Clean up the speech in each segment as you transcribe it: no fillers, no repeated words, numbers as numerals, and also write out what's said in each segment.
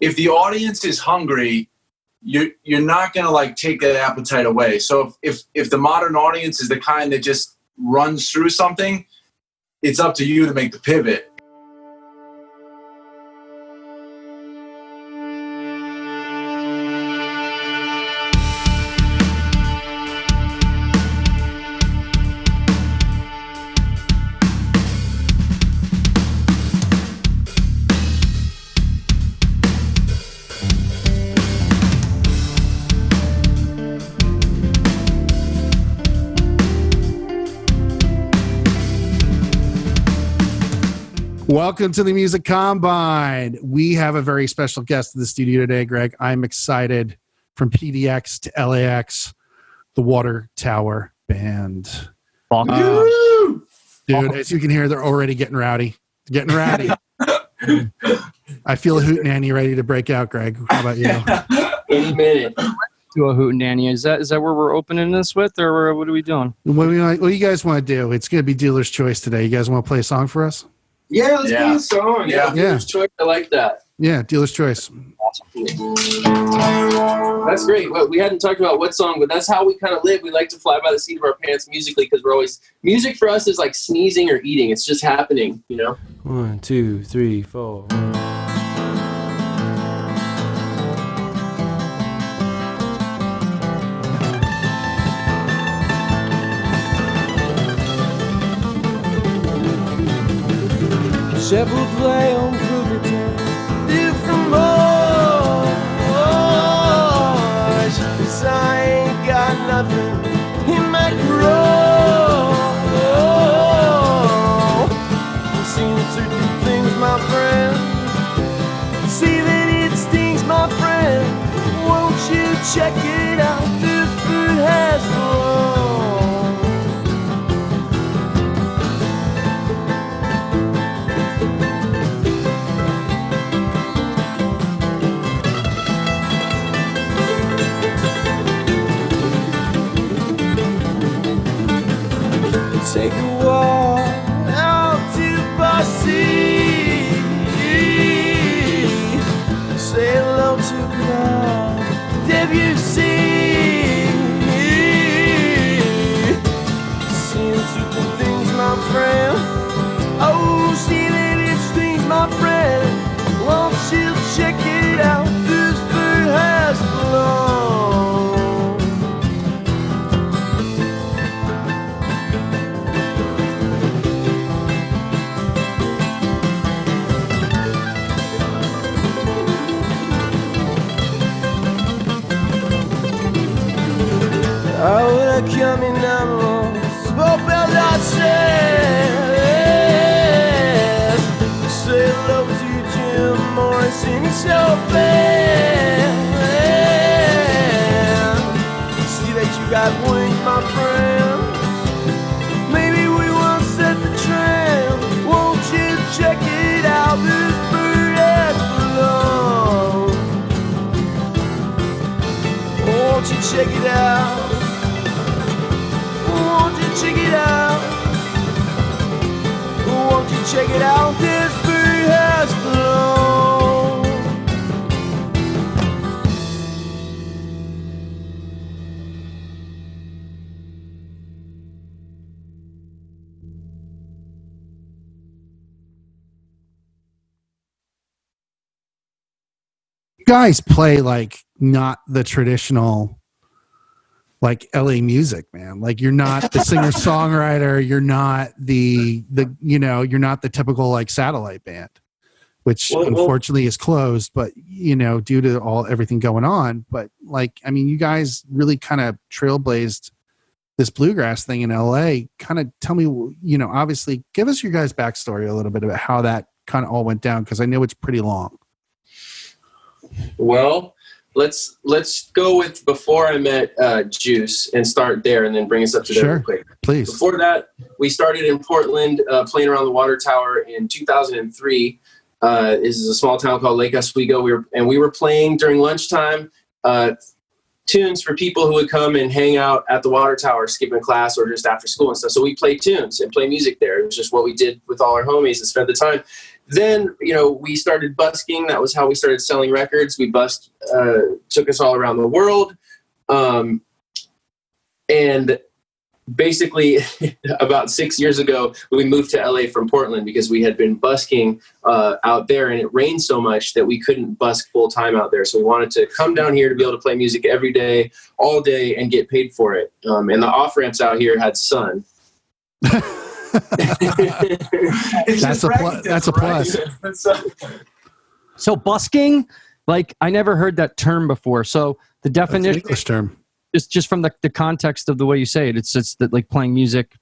if the audience is hungry, you're not gonna like take that appetite away. So if the modern audience is the kind that just runs through something, it's up to you to make the pivot. Welcome to the Music Combine. We have a very special guest in the studio today, Greg. I'm excited. From PDX to LAX, the Water Tower Band. Dude, as you can hear, they're already getting rowdy. I feel a hootenanny ready to break out, Greg. How about you? Any minute. Do a hootenanny. Is that where we're opening this with, or what are we doing? What do you guys want to do? It's going to be Dealer's Choice today. You guys want to play a song for us? Yeah, let's play a song. Yeah, Dealer's Choice. I like that. Yeah, Dealer's Choice. Awesome. That's great. Well, we hadn't talked about what song, but that's how we kind of live. We like to fly by the seat of our pants musically because we're always... Music for us is like sneezing or eating. It's just happening, you know? 1, 2, 3, 4. Shepherd play on crooked town, different boys. Cause I ain't got nothing in my grow. I've seen certain things, my friend. See that it stings, my friend. Won't you check it out? This food has flown. Take a walk out to Bossy. Say hello to Cloud Debussy. Seeing certain things, my friend. Oh, see that it stings, my friend. Won't you check it out? This bird has flown. Ahora caminamos por pedazos. Say hello to Jim Morrison, he's so bad. See that you got wings, my friend. Maybe we won't set the trend. Won't you check it out? This bird has flown. Won't you check it out? Won't you check it out? Won't you check it out? This bird has flown. You guys play like not the traditional like LA music, man. Like you're not the singer-songwriter, you're not the you're not the typical like satellite band, which unfortunately is closed, but due to everything going on. But like, I mean, you guys really kind of trailblazed this bluegrass thing in LA. Kind of tell me, obviously give us your guys' backstory a little bit about how that kind of all went down, because I know it's pretty long. Well, let's go with before I met Juice and start there, and then bring us up to there real quick. Please. Before that, we started in Portland, playing around the Water Tower in 2003. This is a small town called Lake Oswego. We were playing during lunchtime tunes for people who would come and hang out at the Water Tower, skipping class or just after school and stuff. So we played tunes and play music there. It was just what we did with all our homies and spent the time. then, we started busking. That was how we started selling records. We busked, took us all around the world. And basically about 6 years ago, we moved to LA from Portland because we had been busking out there, and it rained so much that we couldn't busk full time out there. So we wanted to come down here to be able to play music every day, all day, and get paid for it. And the off ramps out here had sun. That's a plus. So busking, like I never heard that term before. So the definition, English term. just from the context of the way you say it, it's that like playing music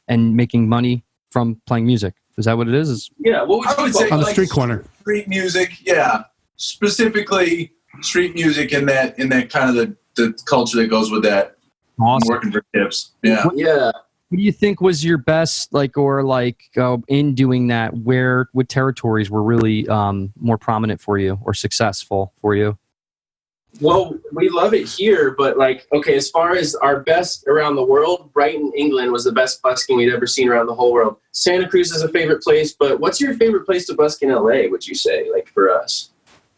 and making money from playing music. Is that what it is? Yeah, what I would say on the street corner. Street music, yeah. Specifically street music in that kind of the culture that goes with that. Awesome. Working for tips. Yeah. Yeah. What do you think was your best, in doing that? What territories were really more prominent for you or successful for you? Well, we love it here, but as far as our best around the world, Brighton, England was the best busking we'd ever seen around the whole world. Santa Cruz is a favorite place, but what's your favorite place to busk in LA, would you say, for us?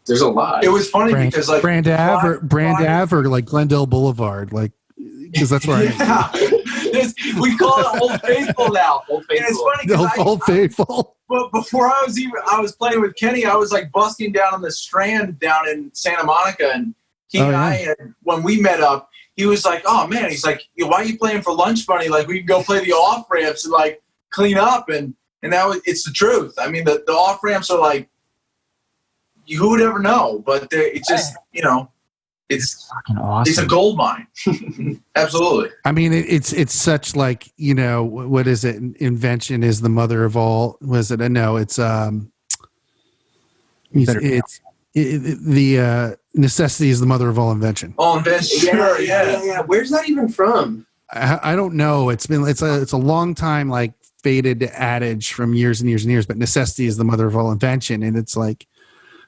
There's a lot. It was funny because Brand Ave or like Glendale Boulevard, because that's where yeah. We call it Old Faithful now. Old Faithful. And it's funny because Old Faithful. But before I was playing with Kenny, I was busking down on the Strand down in Santa Monica, and he and I, when we met up, he was like, "Oh man," he's like, "Why are you playing for lunch money? We can go play the off ramps and clean up." And that it's the truth. I mean, the off ramps are who would ever know? But it's just it's fucking awesome. It's a gold mine. Absolutely. I mean, it's such what is it? Invention is the mother of all. Was it? No, it's the necessity is the mother of all invention. All invention. Sure. Yeah. Where's that even from? I don't know. It's a long time faded adage from years and years and years. But necessity is the mother of all invention, and it's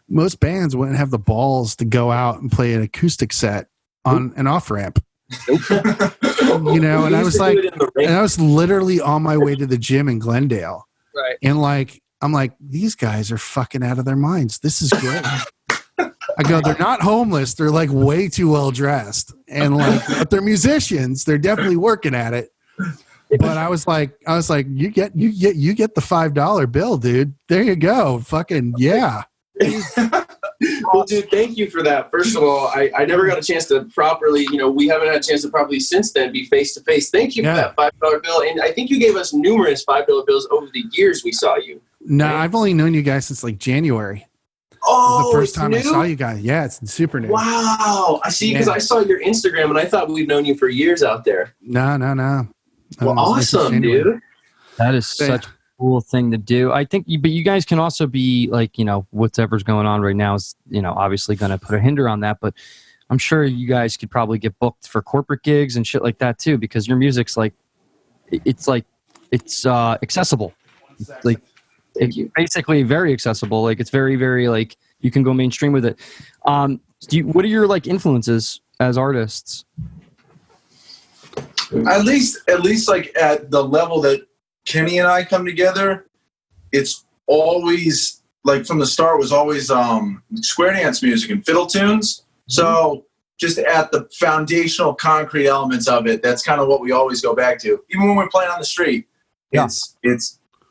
most bands wouldn't have the balls to go out and play an acoustic set on an off ramp. And I was literally on my way to the gym in Glendale. Right. And I'm like, these guys are fucking out of their minds. This is great. I go, they're not homeless. They're way too well dressed. And but they're musicians. They're definitely working at it. But I was like, you get the $5 bill, dude. There you go. Fucking yeah. Well, dude, thank you for that. First of all, I never got a chance to properly, we haven't had a chance to properly since then be face to face. Thank you for that $5 bill. And I think you gave us numerous $5 bills over the years we saw you. No, I've only known you guys since January. Oh, the first time new? I saw you guys. Yeah, it's super new. Wow. I see, because I saw your Instagram and I thought we've known you for years out there. No. Well, awesome, dude. That is such a cool thing to do. I think, but you guys can also be whatever's going on right now is, obviously going to put a hinder on that. But I'm sure you guys could probably get booked for corporate gigs and shit like that too, because your music's it's accessible. Thank you. Basically very accessible. It's very, very you can go mainstream with it. What are your influences as artists? At least at the level that Kenny and I come together, it's always from the start was always square dance music and fiddle tunes. So just at the foundational concrete elements of it, that's kind of what we always go back to. Even when we're playing on the street, it's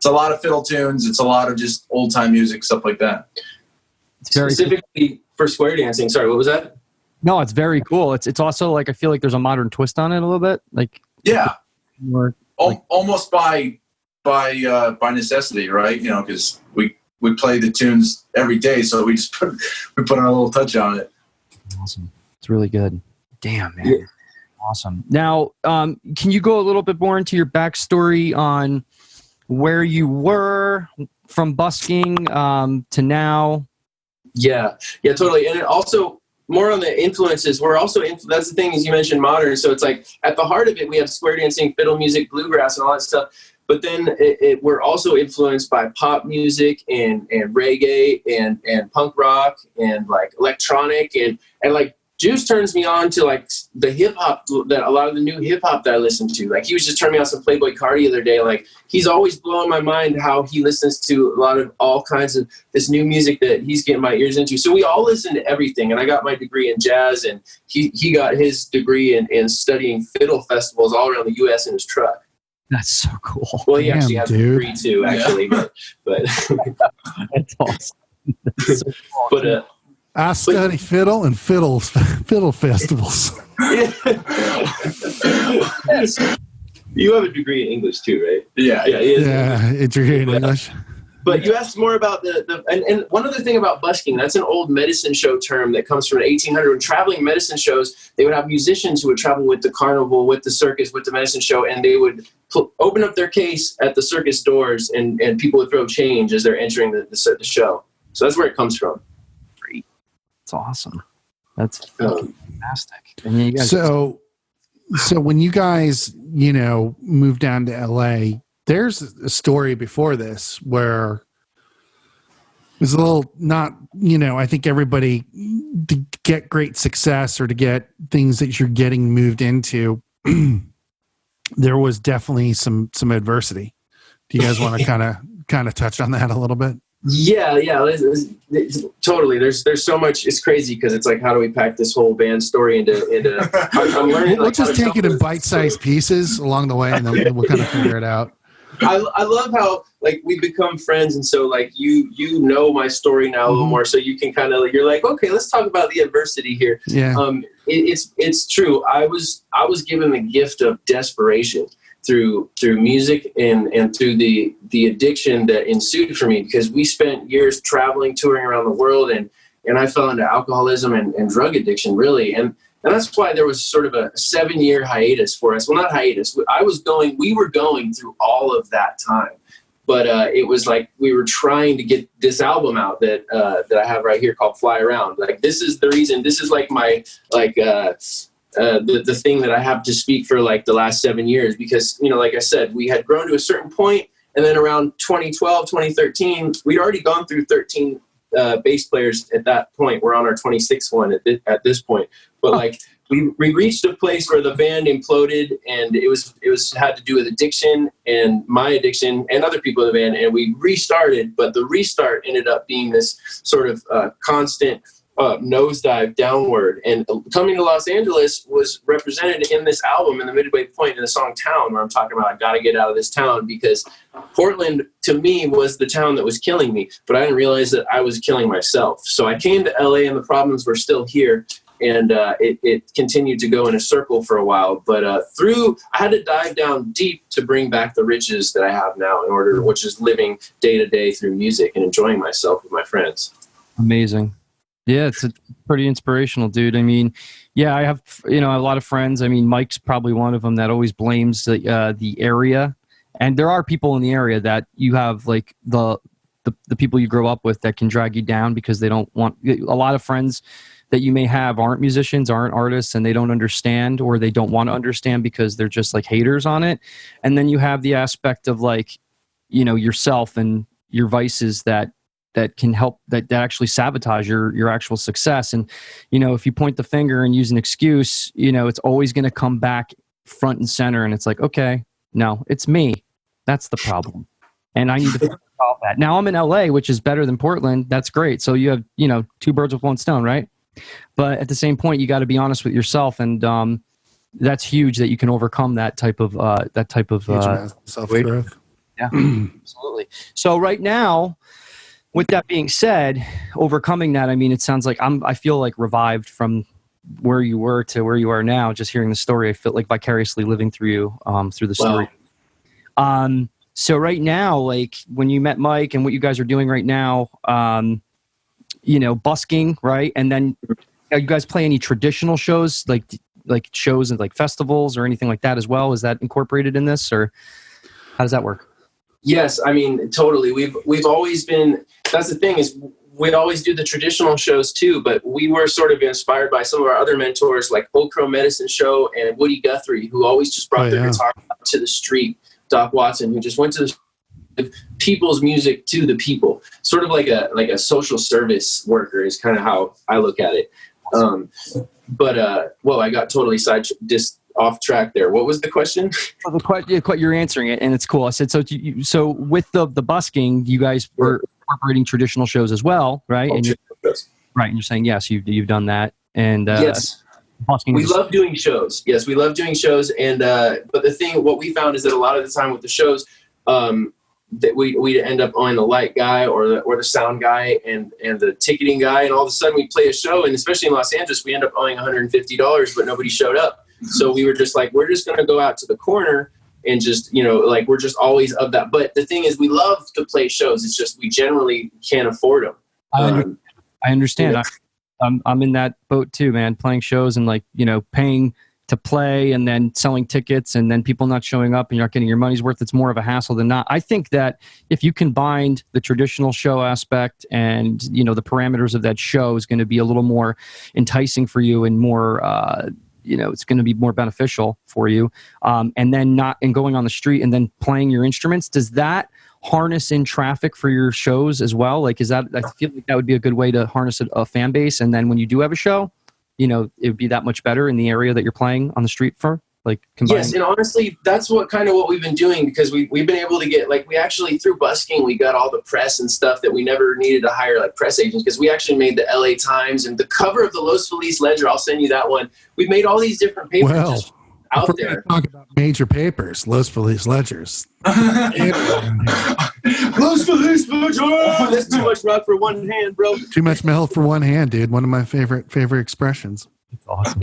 a lot of fiddle tunes. It's a lot of just old time music, stuff like that. Specifically for square dancing. Sorry, what was that? No, it's very cool. It's also I feel like there's a modern twist on it a little bit. More almost by necessity, right? Because we play the tunes every day, so we just put our little touch on it. Awesome. It's really good. Damn, man. Yeah. Awesome. Now, can you go a little bit more into your backstory on where you were from busking to now? Yeah, totally. And it also more on the influences. We're also that's the thing is you mentioned modern, so it's at the heart of it we have square dancing, fiddle music, bluegrass, and all that stuff. But then we're also influenced by pop music and reggae and punk rock and electronic and Juice turns me on to like the hip hop, that a lot of the new hip hop that I listen to. Like he was just turning me on some Playboy Carti the other day. Like he's always blowing my mind how he listens to a lot of all kinds of this new music that he's getting my ears into. So we all listen to everything. And I got my degree in jazz, and he got his degree in studying fiddle festivals all around the U.S. in his truck. That's so cool. Well, he actually has a degree too, actually. Yeah. But that's awesome. That's so cool. But I study fiddle and fiddle festivals. You have a degree in English too, right? Yeah, it's degree in English. But you asked more about and one other thing about busking. That's an old medicine show term that comes from the 1800s. When traveling medicine shows, they would have musicians who would travel with the carnival, with the circus, with the medicine show, and they would open up their case at the circus doors, and people would throw change as they're entering the show. So that's where it comes from. That's awesome. That's fantastic. And you guys so when you guys, moved down to LA, there's a story before this where it was a little not, I think everybody to get great success or to get things that you're getting moved into, there was definitely some adversity. Do you guys want to kind of touch on that a little bit? Yeah, it's totally. There's so much. It's crazy because it's like, how do we pack this whole band story into? I'm learning. We'll just take it in bite-sized pieces along the way, and then we'll kind of figure it out. I love how like we become friends, and so like you know my story now a little more, so you can kind of you're like, okay, let's talk about the adversity here. Yeah. It's true. I was given the gift of desperation through music and through the addiction that ensued for me, because we spent years traveling, touring around the world, and I fell into alcoholism and drug addiction, really. And that's why there was sort of a 7-year hiatus for us. Well, not hiatus. We were going through all of that time. But it was like we were trying to get this album out that I have right here called Fly Around. Like, this is the reason. This is like my, the thing that I have to speak for like the last 7 years, because, like I said, we had grown to a certain point, and then around 2012, 2013, we'd already gone through 13 bass players at that point. We're on our 26th one at this point. But like we reached a place where the band imploded, and it was had to do with addiction and my addiction and other people in the band, and we restarted. But the restart ended up being this sort of constant nosedive downward, and coming to Los Angeles was represented in this album in the midway point in the song Town, where I'm talking about I gotta get out of this town, because Portland to me was the town that was killing me, but I didn't realize that I was killing myself. So I came to LA, and the problems were still here, and it continued to go in a circle for a while, but I had to dive down deep to bring back the riches that I have now, which is living day to day through music and enjoying myself with my friends. Amazing. Yeah, it's pretty inspirational, dude. I mean, yeah, I have a lot of friends. I mean, Mike's probably one of them that always blames the area, and there are people in the area that you have like the people you grow up with that can drag you down because they don't want. A lot of friends that you may have aren't musicians, aren't artists, and they don't understand, or they don't want to understand because they're just like haters on it. And then you have the aspect of like, yourself and your vices that can help, that actually sabotage your actual success. And, if you point the finger and use an excuse, it's always going to come back front and center. And it's like, okay, no, it's me. That's the problem. And I need to figure out that. Now I'm in LA, which is better than Portland. That's great. So you have, two birds with one stone, right? But at the same point, you got to be honest with yourself. And that's huge that you can overcome that type of self-growth. Yeah, absolutely. So right now, with that being said, overcoming that, I mean, it sounds like I feel like revived from where you were to where you are now. Just hearing the story, I feel like vicariously living through you, through the story. Wow. So right now, like when you met Mike and what you guys are doing right now, busking, right? And then you guys play any traditional shows, like shows and like festivals or anything like that as well? Is that incorporated in this, or how does that work? Yes, I mean, totally. We've always been, that's the thing, is we'd always do the traditional shows too, but we were sort of inspired by some of our other mentors like Old Crow Medicine Show and Woody Guthrie, who always just brought their guitar out to the street. Doc Watson, who just went to the people's music to the people, sort of like a social service worker is kind of how I look at it. Well, I got totally just off track there. What was the question? Well, you're answering it, and it's cool. I said, so with the busking, you guys were incorporating traditional shows as well, right? And you're saying yes, you've done that, and yes, busking. We love doing shows. Yes, we love doing shows, and but what we found is that a lot of the time with the shows, that we end up on the light guy or the sound guy and the ticketing guy, and all of a sudden we play a show, and especially in Los Angeles, we end up owing $150, but nobody showed up. So we were just like, we're just going to go out to the corner and just, like, we're just always of that. But the thing is, we love to play shows. It's just we generally can't afford them. I understand. I'm in that boat too, man. Playing shows and, like, paying to play and then selling tickets and then people not showing up and you're not getting your money's worth. It's more of a hassle than not. I think that if you combined the traditional show aspect and, the parameters of that show is going to be a little more enticing for you and more, it's going to be more beneficial for you. And then going on the street and then playing your instruments. Does that harness in traffic for your shows as well? Like, I feel like that would be a good way to harness a fan base. And then when you do have a show, it would be that much better in the area that you're playing on the street for. Like, combining. Yes, and honestly, that's what we've been doing, because we've been able to get, like, we actually, through busking, we got all the press and stuff that we never needed to hire, like, press agents, because we actually made the LA Times and the cover of the Los Feliz Ledger. I'll send you that one. We've made all these different papers just out there. Talk about major papers, Los Feliz Ledgers. Los Feliz Ledger. Oh, that's too much rock for one hand, bro. Too much milk for one hand, dude. One of my favorite expressions. It's awesome.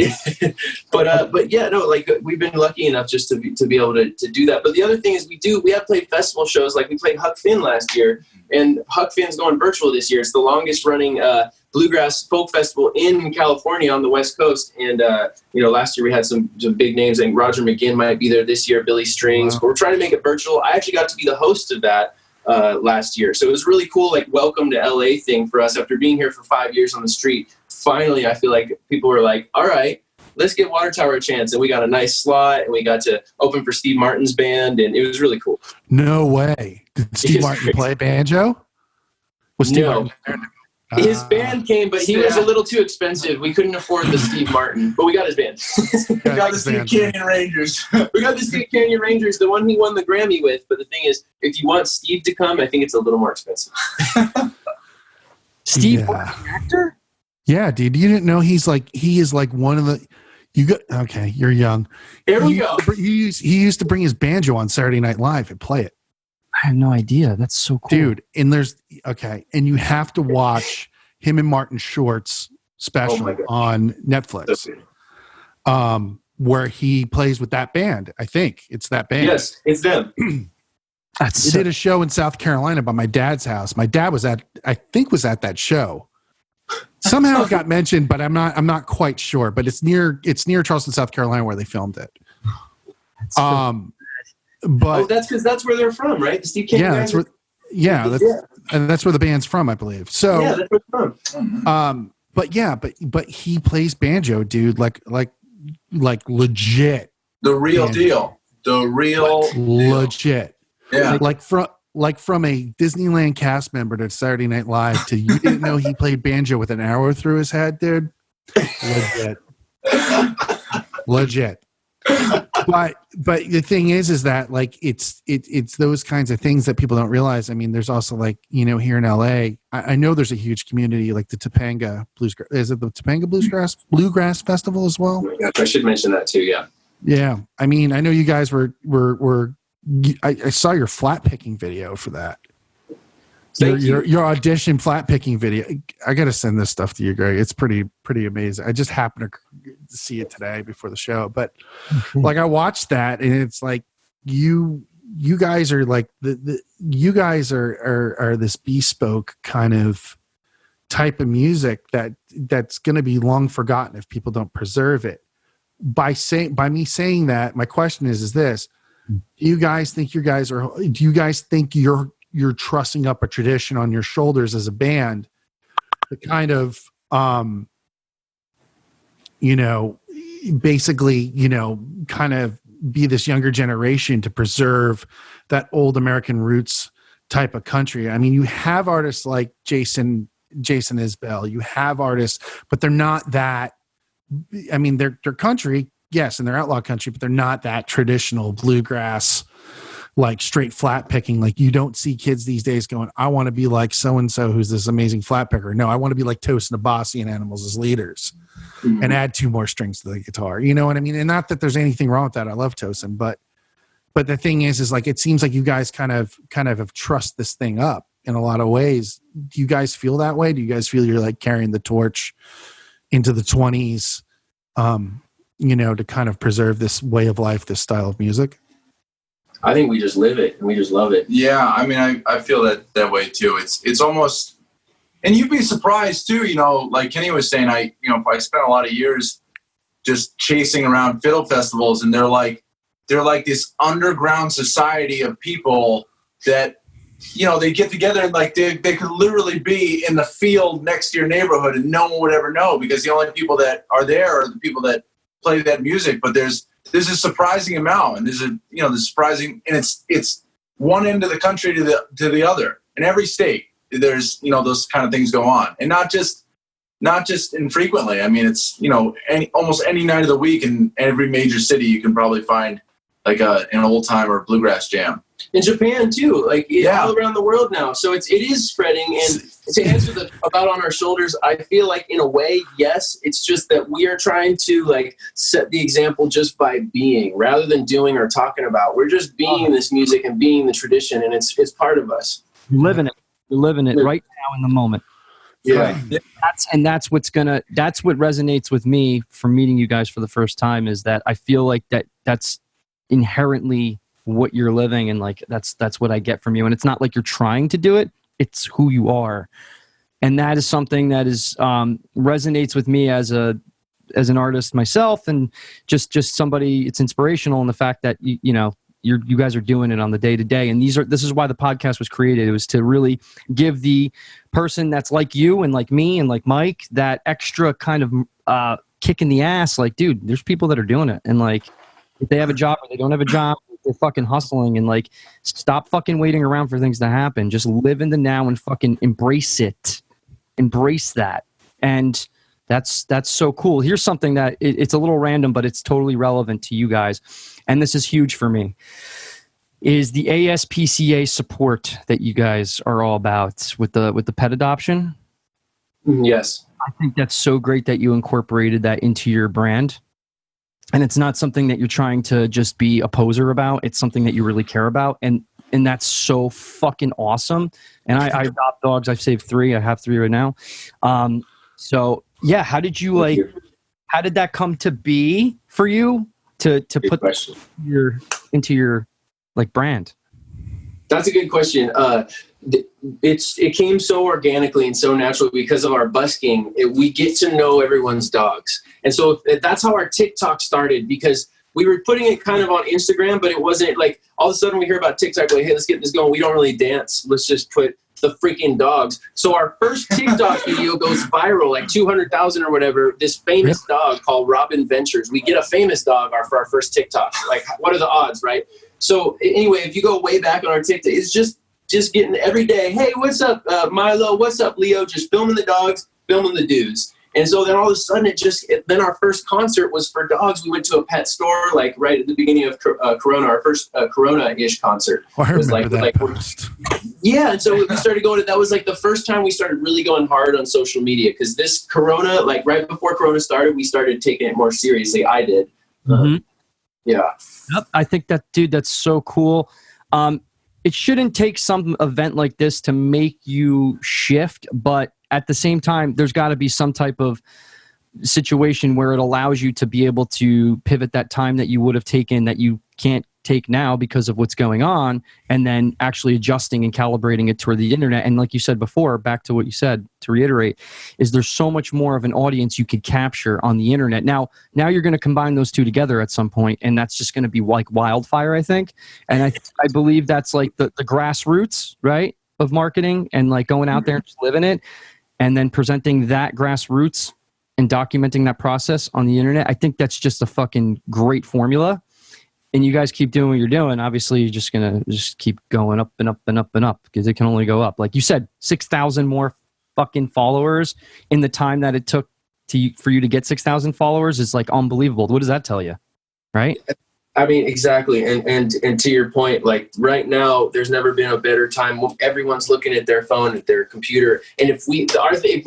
but yeah, no, like, we've been lucky enough just to be able to do that. But the other thing is we have played festival shows. Like, we played Huck Finn last year, and Huck Finn's going virtual this year. It's the longest running bluegrass folk festival in California on the West Coast. And last year we had some big names, and Roger McGinn might be there this year, Billy Strings. Wow. But we're trying to make it virtual. I actually got to be the host of that last year, so it was really cool, like, welcome to LA thing for us after being here for 5 years on the street. Finally, I feel like people were like, all right, let's get Water Tower a chance. And we got a nice slot, and we got to open for Steve Martin's band, and it was really cool. No way. Did Steve Martin play banjo? Was Steve Martin there? His band came, but he was a little too expensive. We couldn't afford the Steve Martin, but we got his band. We got the Steve Canyon Rangers. We got the Steve Canyon Rangers, the one he won the Grammy with. But the thing is, if you want Steve to come, I think it's a little more expensive. Steve Martin, actor? Yeah, dude. You didn't know he is like one of the. Okay, you're young. Here we go. He used to bring his banjo on Saturday Night Live and play it. I have no idea. That's so cool, dude. And and you have to watch him and Martin Short's special on Netflix, where he plays with that band. I think it's that band. Yes, it's them. They did a show in South Carolina by my dad's house. My dad was at that show. Somehow it got mentioned, but I'm not quite sure. But it's near Charleston, South Carolina, where they filmed it. But that's where they're from, right? The Steve Canyon. That's where the band's from, I believe. So yeah, that's where it's from. But he plays banjo, dude, like legit. The real deal. The real legit. Yeah. Like from a Disneyland cast member to Saturday Night Live to you didn't know he played banjo with an arrow through his head, dude. Legit. But the thing is that, like, it's those kinds of things that people don't realize. I mean, there's also, like, here in LA, I know there's a huge community, like the Topanga Bluegrass. Is it the Topanga Bluegrass Festival as well? Oh my gosh, I should mention that too. Yeah. Yeah. I mean, I know you guys were I saw your flat picking video for that. Your audition flat picking video. I got to send this stuff to you, Greg. It's pretty amazing. I just happened to see it today before the show, but like, I watched that, and it's like you guys are like you guys are this bespoke kind of type of music that's going to be long forgotten if people don't preserve it. By me saying that, my question is this: do you guys think you're trussing up a tradition on your shoulders as a band to kind of, basically, kind of be this younger generation to preserve that old American roots type of country? I mean, you have artists like Jason Isbell, you have artists, but they're not that I mean, they're country, yes, and they're outlaw country, but they're not that traditional bluegrass, like straight flat picking. Like you don't see kids these days going, I want to be like so-and-so who's this amazing flat picker. No, I want to be like Toast and Abasi and Animals as leaders and add 2 more strings to the guitar. You know what I mean? And not that there's anything wrong with that. I love Tosin, but the thing is like, it seems like you guys kind of have trust this thing up in a lot of ways. Do you guys feel that way? Do you guys feel you're like carrying the torch into the 20s, you know, to kind of preserve this way of life, this style of music? I think we just live it and we just love it. Yeah, I mean, I feel that way too. It's almost, and you'd be surprised too, you know, like Kenny was saying, I spent a lot of years just chasing around fiddle festivals, and they're like this underground society of people that, you know, they get together and like they could literally be in the field next to your neighborhood and no one would ever know, because the only people that are there are the people that play that music. But there's a surprising amount, and there's surprising, and it's one end of the country to the other. In every state, there's, you know, those kind of things go on, and not just infrequently. I mean, it's, you know, almost any night of the week in every major city you can probably find like an old time or bluegrass jam. In Japan too, like all around the world now. So it is spreading. And to answer the about on our shoulders, I feel like in a way, yes, it's just that we are trying to like set the example just by being, rather than doing or talking about. We're just being this music and being the tradition, and it's part of us. Living it. You're living it right now in the moment. Yeah. That's what resonates with me from meeting you guys for the first time, is that I feel like that's inherently what you're living, and like that's what I get from you. And it's not like you're trying to do it, it's who you are. And that is something that is resonates with me as an artist myself, and just somebody. It's inspirational in the fact that you guys are doing it on the day to day. And this is why the podcast was created. It was to really give the person that's like you and like me and like Mike that extra kind of kick in the ass. Like, dude, there's people that are doing it, and like if they have a job or they don't have a job, they're fucking hustling, and like stop fucking waiting around for things to happen. Just live in the now and fucking embrace it. Embrace that. And that's so cool. Here's something that it's a little random, but it's totally relevant to you guys. And this is huge for me, is the ASPCA support that you guys are all about with the pet adoption. Yes. I think that's so great that you incorporated that into your brand. And it's not something that you're trying to just be a poser about. It's something that you really care about. And that's so fucking awesome. And I adopt dogs. I've saved 3. I have 3 right now. So yeah, how did that come to be for you to put into your like brand? That's a good question. It came so organically and so naturally because of our busking. We get to know everyone's dogs. And so that's how our TikTok started, because we were putting it kind of on Instagram, but it wasn't like all of a sudden we hear about TikTok, like, hey, let's get this going. We don't really dance. Let's just put the freaking dogs. So our first TikTok video goes viral, like 200,000 or whatever. This famous dog called Robin Ventures. We get a famous dog for our first TikTok. Like, what are the odds, right? So anyway, if you go way back on our TikTok, it's just getting every day, hey, what's up, Milo? What's up, Leo? Just filming the dogs, filming the dudes. And so then all of a sudden then our first concert was for dogs. We went to a pet store, like right at the beginning of Corona, our first Corona-ish concert. Oh, I remember that post. Yeah, and so we started going, that was like the first time we started really going hard on social media, because this Corona, like right before Corona started, we started taking it more seriously. I did. Yeah. Yep. I think that's so cool. It shouldn't take some event like this to make you shift, but at the same time, there's got to be some type of situation where it allows you to be able to pivot that time that you would have taken that you can't take now because of what's going on, and then actually adjusting and calibrating it toward the internet. And like you said before, back to what you said, to reiterate, is there's so much more of an audience you could capture on the internet. Now you're going to combine those two together at some point, and that's just going to be like wildfire, I think. And I believe that's like the grassroots, right, of marketing, and like going out there and just living it, and then presenting that grassroots and documenting that process on the internet. I think that's just a fucking great formula. And you guys keep doing what you're doing. Obviously, you're just going to keep going up and up and up and up, because it can only go up. Like you said, 6,000 more fucking followers in the time that it took for you to get 6,000 followers is like unbelievable. What does that tell you? Right? I mean, exactly. And to your point, like right now, there's never been a better time. Everyone's looking at their phone, at their computer. And if we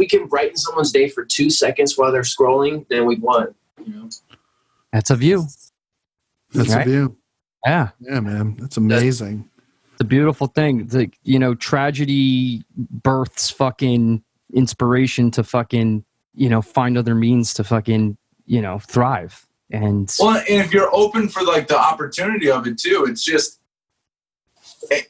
can brighten someone's day for 2 seconds while they're scrolling, then we've won. You know? That's a view. That's right? a view. Yeah. Yeah, man. That's amazing. It's a beautiful thing. Tragedy births fucking inspiration to fucking, find other means to fucking, thrive. And if you're open for like the opportunity of it too, it's just,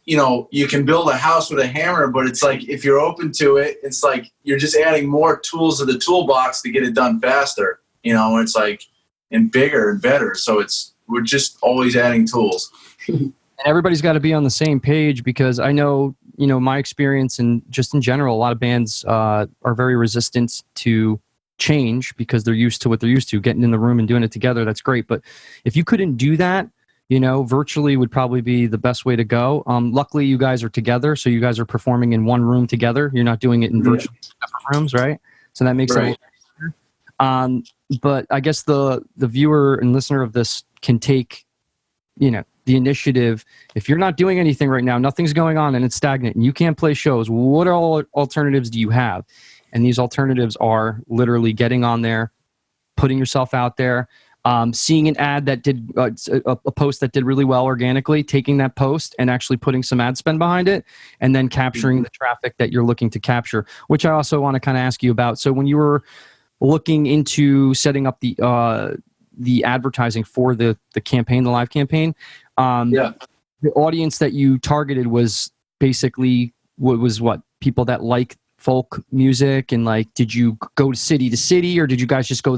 you can build a house with a hammer, but it's like, if you're open to it, it's like, you're just adding more tools to the toolbox to get it done faster, it's like, and bigger and better. So we're just always adding tools. And everybody's got to be on the same page, because I know, my experience and just in general, a lot of bands are very resistant to change because they're used to what they're used to. Getting in the room and doing it together, that's great. But if you couldn't do that, virtually would probably be the best way to go. Luckily, you guys are together, so you guys are performing in one room together. You're not doing it in virtually separate rooms, right? So that makes it easier. But I guess the viewer and listener of this can take, the initiative. If you're not doing anything right now, nothing's going on and it's stagnant and you can't play shows, what alternatives do you have? And these alternatives are literally getting on there, putting yourself out there, seeing an ad that did a post that did really well organically, taking that post and actually putting some ad spend behind it, and then capturing the traffic that you're looking to capture, which I also want to kind of ask you about. So when you were looking into setting up the advertising for the campaign, the live campaign, the audience that you targeted was basically what people that like folk music, and like, did you go city to city, or did you guys just go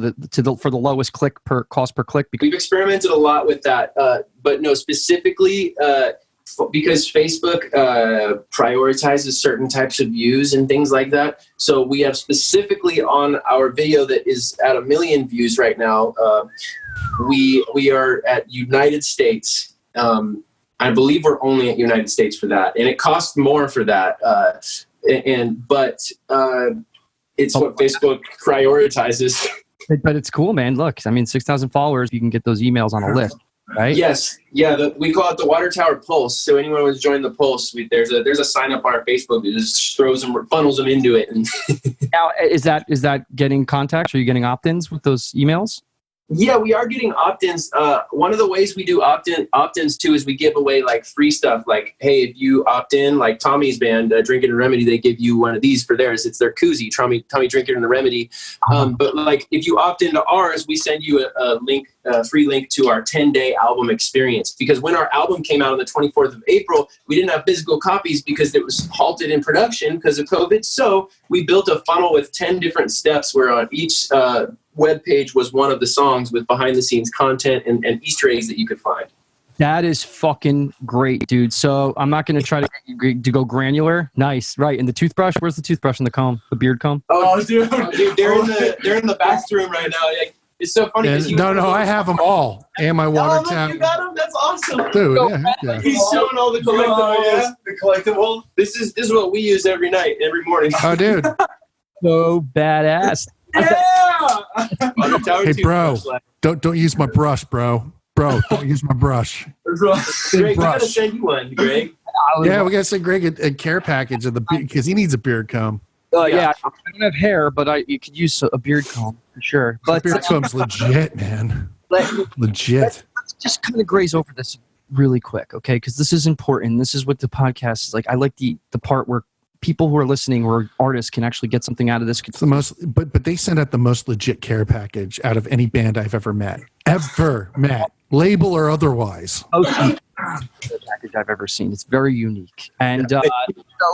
for the lowest cost per click? We've experimented a lot with that, but no, specifically because Facebook prioritizes certain types of views and things like that. So we have specifically on our video that is at 1 million views right now. We are at United States. I believe we're only at United States for that, and it costs more for that. But it's what Facebook prioritizes. But it's cool, man. Look, 6,000 followers, you can get those emails on a list, right? Yes. Yeah. We call it the Water Tower Pulse. So anyone who's joined the Pulse, there's a sign up on our Facebook that just funnels them into it. And now, is that getting contacts? Are you getting opt-ins with those emails? Yeah, we are getting opt-ins. One of the ways we do opt-ins too is we give away like free stuff. Like, hey, if you opt in, like Tommy's band, Drinking and Remedy, they give you one of these for theirs. It's their koozie, Tommy Drinking and the Remedy. But like, if you opt into ours, we send you a free link to our 10-day album experience. Because when our album came out on the 24th of April, we didn't have physical copies because it was halted in production because of COVID. So we built a funnel with 10 different steps where on each web page was one of the songs with behind the scenes content and Easter eggs that you could find. That is fucking great, dude. So I'm not going to try to go granular. Nice. Right. And the toothbrush, where's the toothbrush and the comb? The beard comb? Oh, dude, they're in the bathroom right now. Like, it's so funny. No, I have them all. And my water tap. You got them? That's awesome. Dude, yeah. He's showing all the collectibles. The collectible. This is what we use every night, every morning. Oh, dude. So badass. Yeah. Hey, bro, don't use my brush, bro. Bro, don't use my brush. Greg, we gotta send you one, Greg. Yeah, we gotta send Greg a care package of the because he needs a beard comb. Yeah, I don't have hair, but you could use a beard comb for sure. But beard comb's legit, man. Legit. Let's just kind of graze over this really quick, okay? Because this is important. This is what the podcast is like. I like the part where people who are listening or artists can actually get something out of this. It's the most, but they send out the most legit care package out of any band I've ever met. Label or otherwise. Package I've ever seen. It's very unique. And so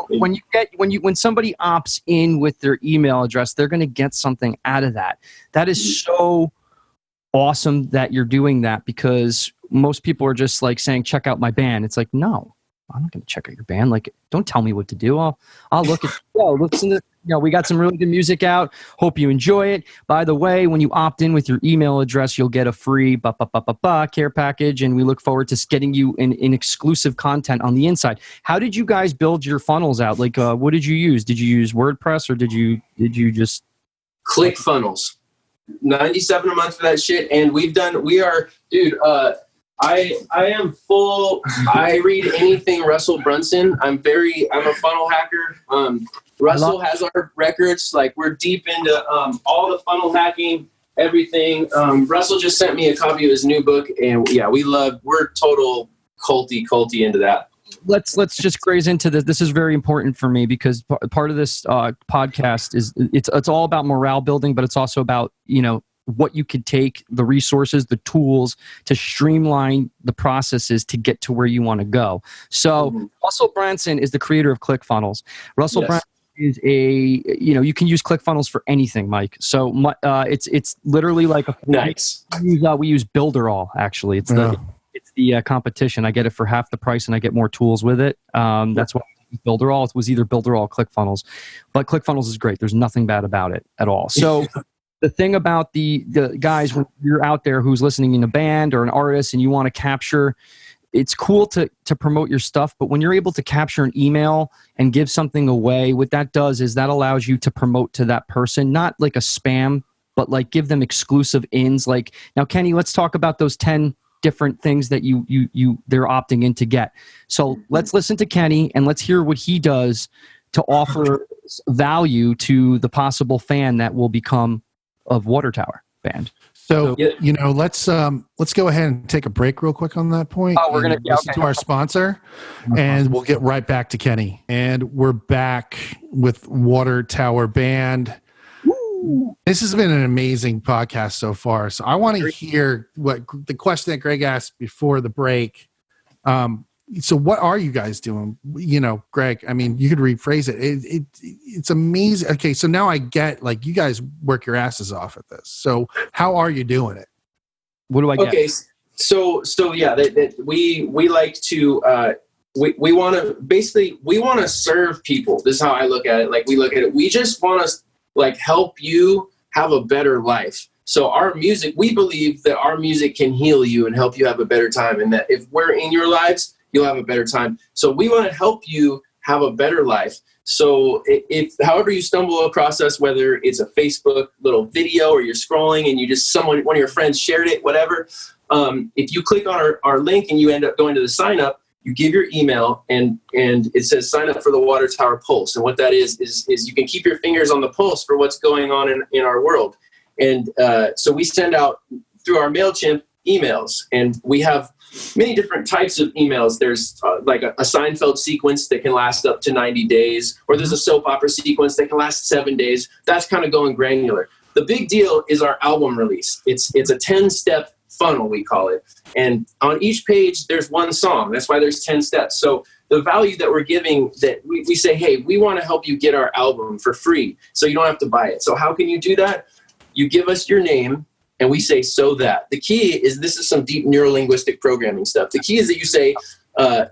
when somebody opts in with their email address, they're going to get something out of that. That is so awesome that you're doing that, because most people are just like saying, check out my band. It's like, no, I'm not going to check out your band. Like, don't tell me what to do. I'll look at, listen to, we got some really good music out. Hope you enjoy it. By the way, when you opt in with your email address, you'll get a free care package. And we look forward to getting you in exclusive content on the inside. How did you guys build your funnels out? Like, what did you use? Did you use WordPress or did you just ClickFunnels? $97 a month for that shit. And I am full. I read anything Russell Brunson. I'm a funnel hacker. Russell has our records. Like, we're deep into all the funnel hacking, everything. Russell just sent me a copy of his new book, and yeah, we're total culty into that. Let's just graze into this. This is very important for me because part of this podcast is it's all about morale building, but it's also about, what you could take, the resources, the tools to streamline the processes to get to where you want to go. So Russell Brunson is the creator of ClickFunnels. Russell Brunson is you can use ClickFunnels for anything, Mike. So it's literally like nice. We use Builderall, actually. It's the competition. I get it for half the price and I get more tools with it. That's why Builderall. It was either Builderall or ClickFunnels, but ClickFunnels is great. There's nothing bad about it at all. So the thing about the guys, when you're out there who's listening in a band or an artist and you want to capture, it's cool to promote your stuff, but when you're able to capture an email and give something away, what that does is that allows you to promote to that person, not like a spam, but like give them exclusive ins. Like, now, Kenny, let's talk about those 10 different things that they're opting in to get. So let's listen to Kenny and let's hear what he does to offer value to the possible fan that will become of Water Tower Band. So, let's go ahead and take a break real quick on that point. Oh, we're going to listen to our sponsor, and we'll get right back to Kenny. And we're back with Water Tower Band. Woo. This has been an amazing podcast so far. So I want to hear what the question that Greg asked before the break. So what are you guys doing? Greg, I mean, you could rephrase it. It's amazing. Okay, so now I get, like, you guys work your asses off at this. So how are you doing it? What do I get? Okay, so yeah, we like to we want to serve people. This is how I look at it. Like, we look at it. We just want to like help you have a better life. So our music, we believe that our music can heal you and help you have a better time, and that if we're in your lives, you'll have a better time. So we want to help you have a better life. So if however you stumble across us, whether it's a Facebook little video or you're scrolling and one of your friends shared it, whatever, if you click on our link and you end up going to the sign up, you give your email and it says sign up for the Water Tower Pulse. And what that is you can keep your fingers on the pulse for what's going on in our world. And so we send out through our MailChimp emails, and we have many different types of emails. There's like a Seinfeld sequence that can last up to 90 days, or there's a soap opera sequence that can last 7 days. That's kind of going granular. The big deal is our album release. It's a 10-step funnel, we call it. And on each page, there's one song. That's why there's 10 steps. So the value that we're giving, that we say, hey, we want to help you get our album for free, so you don't have to buy it. So how can you do that? You give us your name, and we say, so that. The key is, this is some deep neurolinguistic programming stuff. The key is that you say,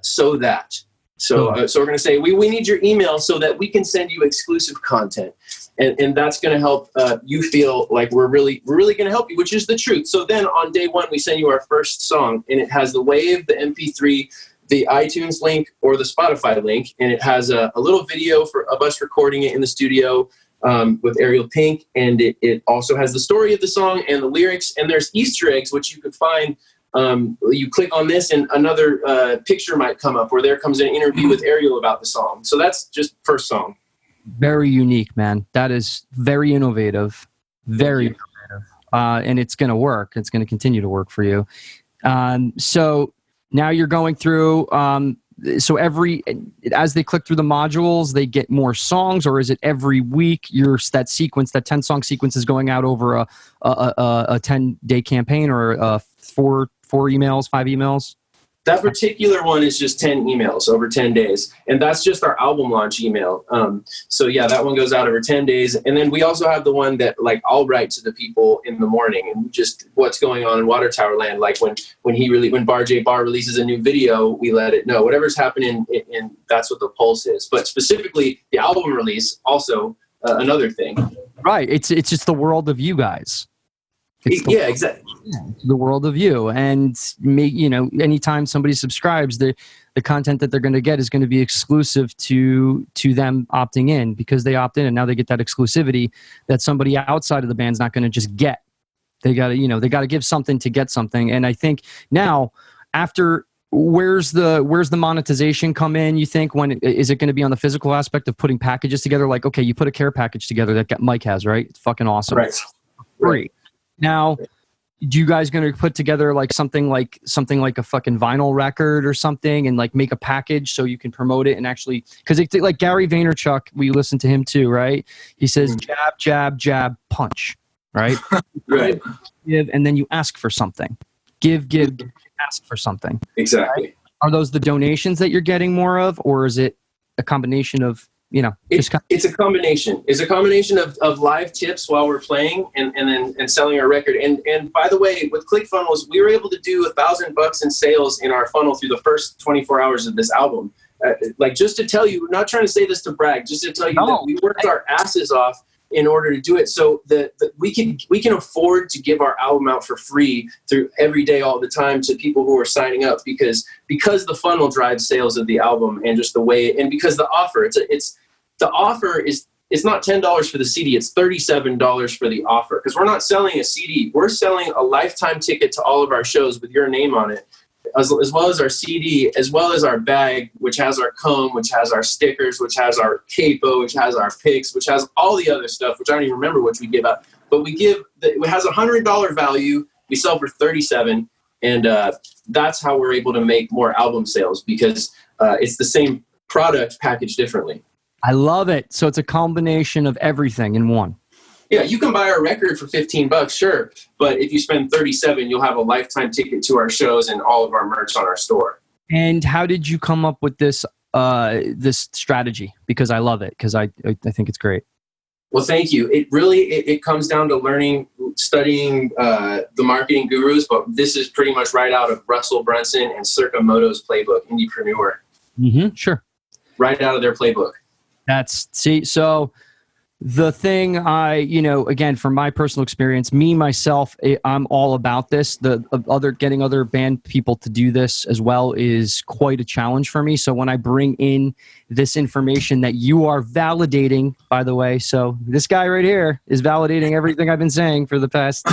so that. So we're going to say, we need your email so that we can send you exclusive content. And that's going to help you feel like we're really going to help you, which is the truth. So then on day one, we send you our first song, and it has the WAV, the MP3, the iTunes link, or the Spotify link. And it has a little video of us recording it in the studio with Ariel Pink, and it also has the story of the song and the lyrics, and there's Easter eggs which you could find. You click on this and another picture might come up, or there comes an interview with Ariel about the song. So that's just first song. Very unique, man. That is very innovative, very innovative, and it's going to work. It's going to continue to work for you. So now you're going through. So as they click through the modules, they get more songs, or is it every week? That 10-song sequence is going out over a 10-day campaign, or 4 emails, 5 emails? That particular one is just 10 emails over 10 days. And that's just our album launch email. So yeah, that one goes out over 10 days. And then we also have the one that, like, I'll write to the people in the morning and just what's going on in Water Tower Land. Like when Bar J Bar releases a new video, we let it know. Whatever's happening, and that's what the pulse is. But specifically the album release, also another thing. Right. It's just the world of you guys. Yeah, exactly. The world of you, and anytime somebody subscribes, the content that they're going to get is going to be exclusive to them opting in, because they opt in and now they get that exclusivity that somebody outside of the band's not going to just get. They got to give something to get something. And I think now, after, where's the monetization come in? You think, when is it going to be on the physical aspect of putting packages together? Like, okay, you put a care package together that Mike has, right? It's fucking awesome. Right. Free. Now, do you guys going to put together like something like a fucking vinyl record or something, and like make a package so you can promote it and actually, because like Gary Vaynerchuk, we listen to him too, right? He says jab, jab, jab, punch, right? Right. Give, and then you ask for something. Give, ask for something. Exactly. Right? Are those the donations that you're getting more of, or is it a combination of, it's a combination. It's a combination of live tips while we're playing and selling our record. And by the way, with ClickFunnels, we were able to do $1,000 in sales in our funnel through the first 24 hours of this album. Like, just to tell you, not trying to say this to brag, just to tell you that we worked our asses off in order to do it. So that we can afford to give our album out for free through every day, all the time, to people who are signing up, because the funnel drives sales of the album, and just the way, and because the offer, the offer is not $10 for the CD, it's $37 for the offer, because we're not selling a CD, we're selling a lifetime ticket to all of our shows with your name on it, as well as our CD, as well as our bag, which has our comb, which has our stickers, which has our capo, which has our picks, which has all the other stuff, which I don't even remember which we give out. But it has $100 value. We sell for $37, and that's how we're able to make more album sales, because it's the same product packaged differently. I love it. So it's a combination of everything in one. Yeah, you can buy our record for $15, sure. But if you spend $37, you'll have a lifetime ticket to our shows and all of our merch on our store. And how did you come up with this strategy? Because I love it, because I think it's great. Well, thank you. It comes down to studying the marketing gurus, but this is pretty much right out of Russell Brunson and Circamoto's playbook, Indiepreneur. Mm-hmm, sure. Right out of their playbook. So the thing again, from my personal experience, myself, I'm all about this. Getting other band people to do this as well is quite a challenge for me. So when I bring in this information that you are validating, by the way, so this guy right here is validating everything I've been saying for the past.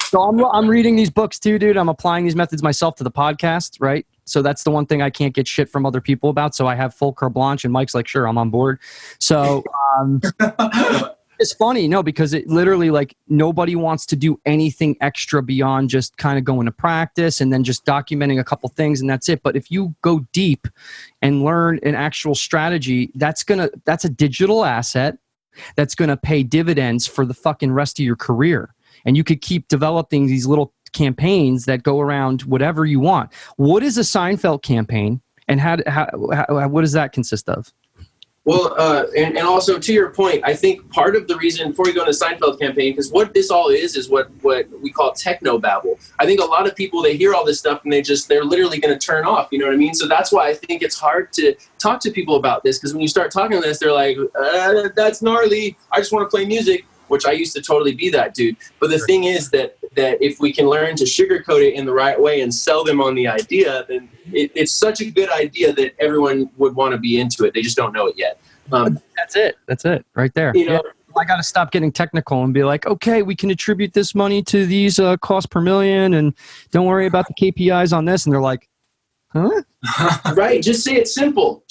So I'm reading these books too, dude. I'm applying these methods myself to the podcast, right? So that's the one thing I can't get shit from other people about. So I have full carte blanche, and Mike's like, sure, I'm on board. So it's funny, because it literally, like, nobody wants to do anything extra beyond just kind of going to practice and then just documenting a couple things and that's it. But if you go deep and learn an actual strategy, that's a digital asset that's going to pay dividends for the fucking rest of your career. And you could keep developing these little campaigns that go around whatever you want. What is a Seinfeld campaign, and how what does that consist of? Well, and also to your point, I think part of the reason, before we go into the Seinfeld campaign, because what this all is what we call technobabble. I think a lot of people, they hear all this stuff and they're literally going to turn off. You know what I mean? So that's why I think it's hard to talk to people about this, because when you start talking about this, they're like, that's gnarly. I just want to play music. Which I used to totally be that dude. But the thing is that if we can learn to sugarcoat it in the right way and sell them on the idea, then it's such a good idea that everyone would want to be into it. They just don't know it yet. That's it right there. I got to stop getting technical and be like, okay, we can attribute this money to these cost per million, and don't worry about the KPIs on this. And they're like, huh? Right. Just say it simple.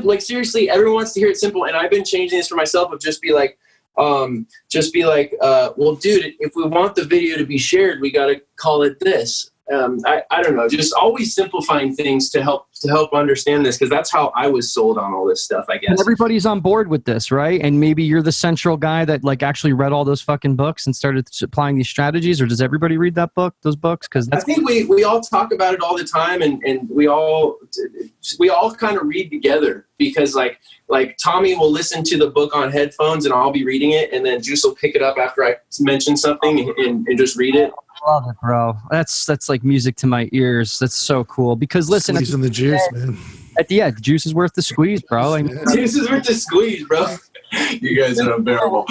Like, seriously, everyone wants to hear it simple. And I've been changing this for myself of just be like, well, dude, if we want the video to be shared, we got to call it this. I don't know, just always simplifying things to help understand this, because that's how I was sold on all this stuff, I guess. And everybody's on board with this, right? And maybe you're the central guy that like actually read all those fucking books and started applying these strategies, or does everybody read those books? Because I think we all talk about it all the time, and we all kind of read together, because like Tommy will listen to the book on headphones and I'll be reading it, and then Juice will pick it up after I mention something and just read it. I love it, bro. That's like music to my ears. That's so cool. Because listen, squeezing the juice, man. At the end, juice is worth the squeeze, bro. I mean, juice is worth the squeeze, bro. You guys are unbearable.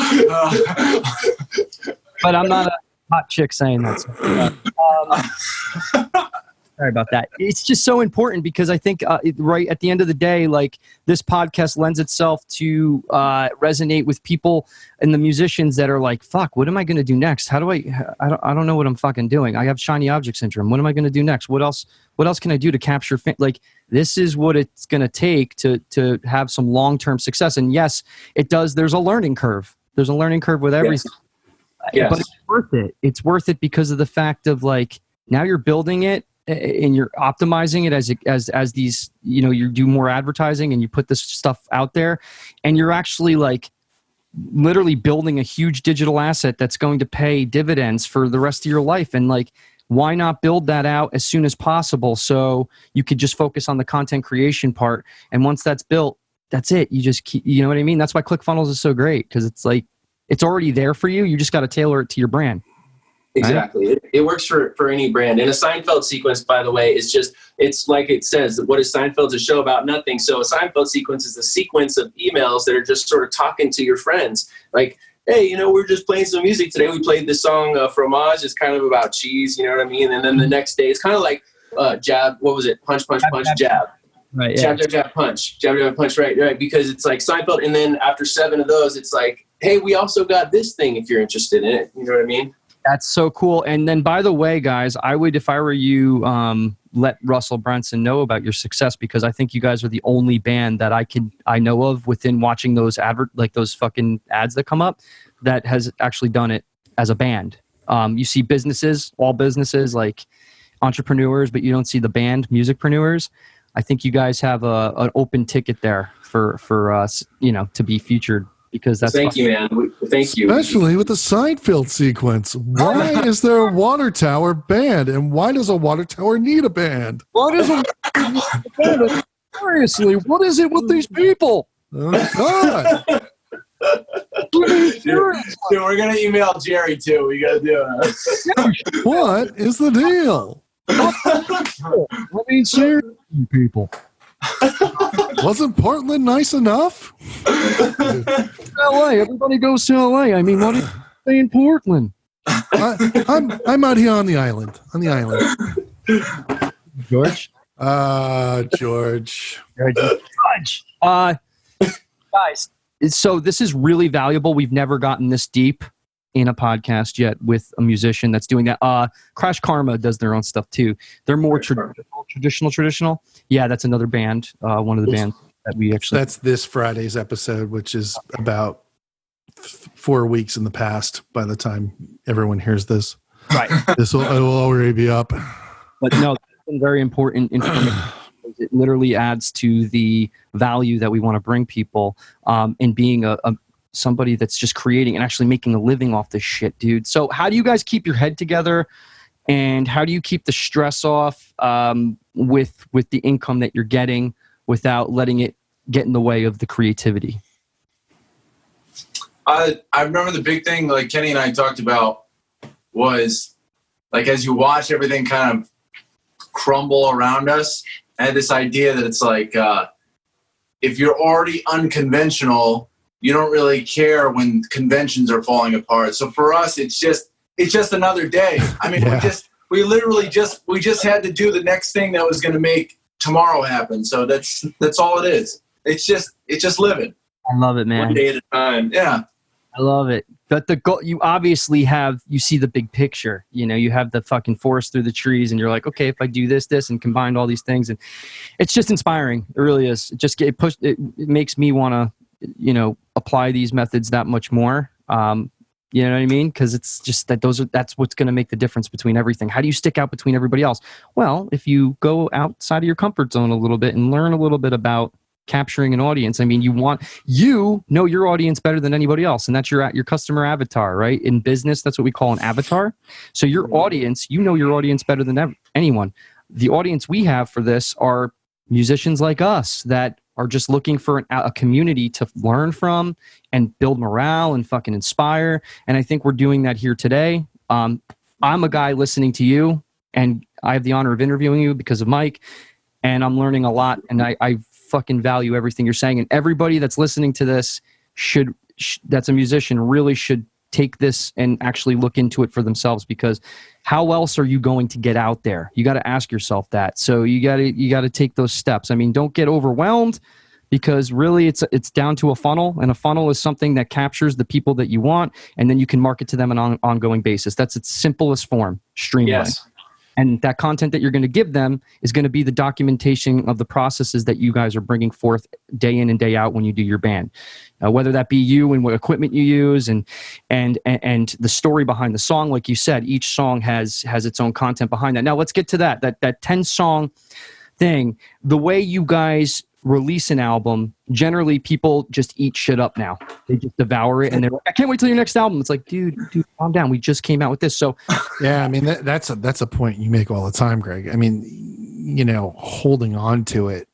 but I'm not a hot chick saying that. Sorry about that. It's just so important because I think right at the end of the day, like this podcast lends itself to resonate with people and the musicians that are like, fuck, what am I going to do next? How do I don't know what I'm fucking doing. I have shiny object syndrome. What am I going to do next? What else can I do to capture like this is what it's going to take to have some long-term success. And yes, it does. There's a learning curve. There's a learning curve with everything. Yes. But it's worth it. It's worth it because of the fact of like now you're building it and you're optimizing it as these, you know, you do more advertising and you put this stuff out there and you're actually like literally building a huge digital asset that's going to pay dividends for the rest of your life. And like, why not build that out as soon as possible so you could just focus on the content creation part? And once that's built, that's it. You just keep, you know what I mean? That's why ClickFunnels is so great because it's like, it's already there for you. You just got to tailor it to your brand. Exactly. It works for any brand. And a Seinfeld sequence, by the way, is just, it's like it says, what is Seinfeld's a show about nothing. So a Seinfeld sequence is a sequence of emails that are just sort of talking to your friends. Like, hey, you know, we're just playing some music today. We played this song, Fromage. It's kind of about cheese, you know what I mean? And then the next day, it's kind of like jab, what was it? Punch, punch, punch, jab. Right. Yeah. Jab, jab, jab, punch. Jab, jab, punch, right. Because it's like Seinfeld. And then after 7 of those, it's like, hey, we also got this thing if you're interested in it. You know what I mean? That's so cool. And then, by the way, guys, I would, if I were you, let Russell Brunson know about your success because I think you guys are the only band that I know of within watching those those fucking ads that come up that has actually done it as a band. You see all businesses like entrepreneurs, but you don't see the band musicpreneurs. I think you guys have an open ticket there for us, you know, to be featured. Because that's thank you, man. Thank you. Especially with the Seinfeld sequence. Why is there a water tower band? And why does a water tower need a band? What is a band? Seriously, what is it with these people? Oh, God. Dude, we're going to email Jerry, too. We got to do it. What is the deal? I mean, seriously, people. Wasn't Portland nice enough? LA, everybody goes to LA. I mean, what do you say in Portland? I'm out here on the island. George? George. Guys, so this is really valuable. We've never gotten this deep in a podcast yet with a musician that's doing that. Crash Karma does their own stuff too. They're more traditional. Yeah, that's another band. One of the bands that we actually. That's this Friday's episode, which is about 4 weeks in the past by the time everyone hears this. Right. It will already be up. But no, that's very important information. It literally adds to the value that we want to bring people in being somebody that's just creating and actually making a living off this shit, dude. So how do you guys keep your head together and how do you keep the stress off with the income that you're getting without letting it get in the way of the creativity? I remember the big thing like Kenny and I talked about was like as you watch everything kind of crumble around us, I had this idea that it's like if you're already unconventional, you don't really care when conventions are falling apart. So for us, it's just another day. I mean, Yeah. we literally just had to do the next thing that was going to make tomorrow happen. So that's all it is. It's just living. I love it, man. One day at a time. Yeah. I love it. But the goal, you obviously you see the big picture. You know, you have the fucking forest through the trees, and you're like, okay, if I do this, and combined all these things, and it's just inspiring. It really is. It makes me want to, you know, apply these methods that much more. You know what I mean? Because it's just that's what's going to make the difference between everything. How do you stick out between everybody else? Well, if you go outside of your comfort zone a little bit and learn a little bit about capturing an audience. I mean, you know your audience better than anybody else, and that's your customer avatar, right? In business, that's what we call an avatar. So your audience, you know your audience better than anyone. The audience we have for this are musicians like us that are just looking for a community to learn from and build morale and fucking inspire. And I think we're doing that here today. I'm a guy listening to you, and I have the honor of interviewing you because of Mike, and I'm learning a lot, and I fucking value everything you're saying. And everybody that's listening to this that's a musician really should take this and actually look into it for themselves, because how else are you going to get out there? You got to ask yourself that. So you got to take those steps. I mean, don't get overwhelmed, because really it's down to a funnel, and a funnel is something that captures the people that you want, and then you can market to them on an ongoing basis. That's its simplest form, streamlined. Yes. And that content that you're going to give them is going to be the documentation of the processes that you guys are bringing forth day in and day out when you do your band, whether that be you and what equipment you use, and the story behind the song. Like you said, each song has its own content behind that. Now let's get to that 10 song thing. The way you guys release an album, generally people just eat shit up now. They just devour it, and they're like, I can't wait till your next album. It's like, dude, calm down. We just came out with this. So yeah, I mean, that's a point you make all the time, Greg. I mean, you know, holding on to it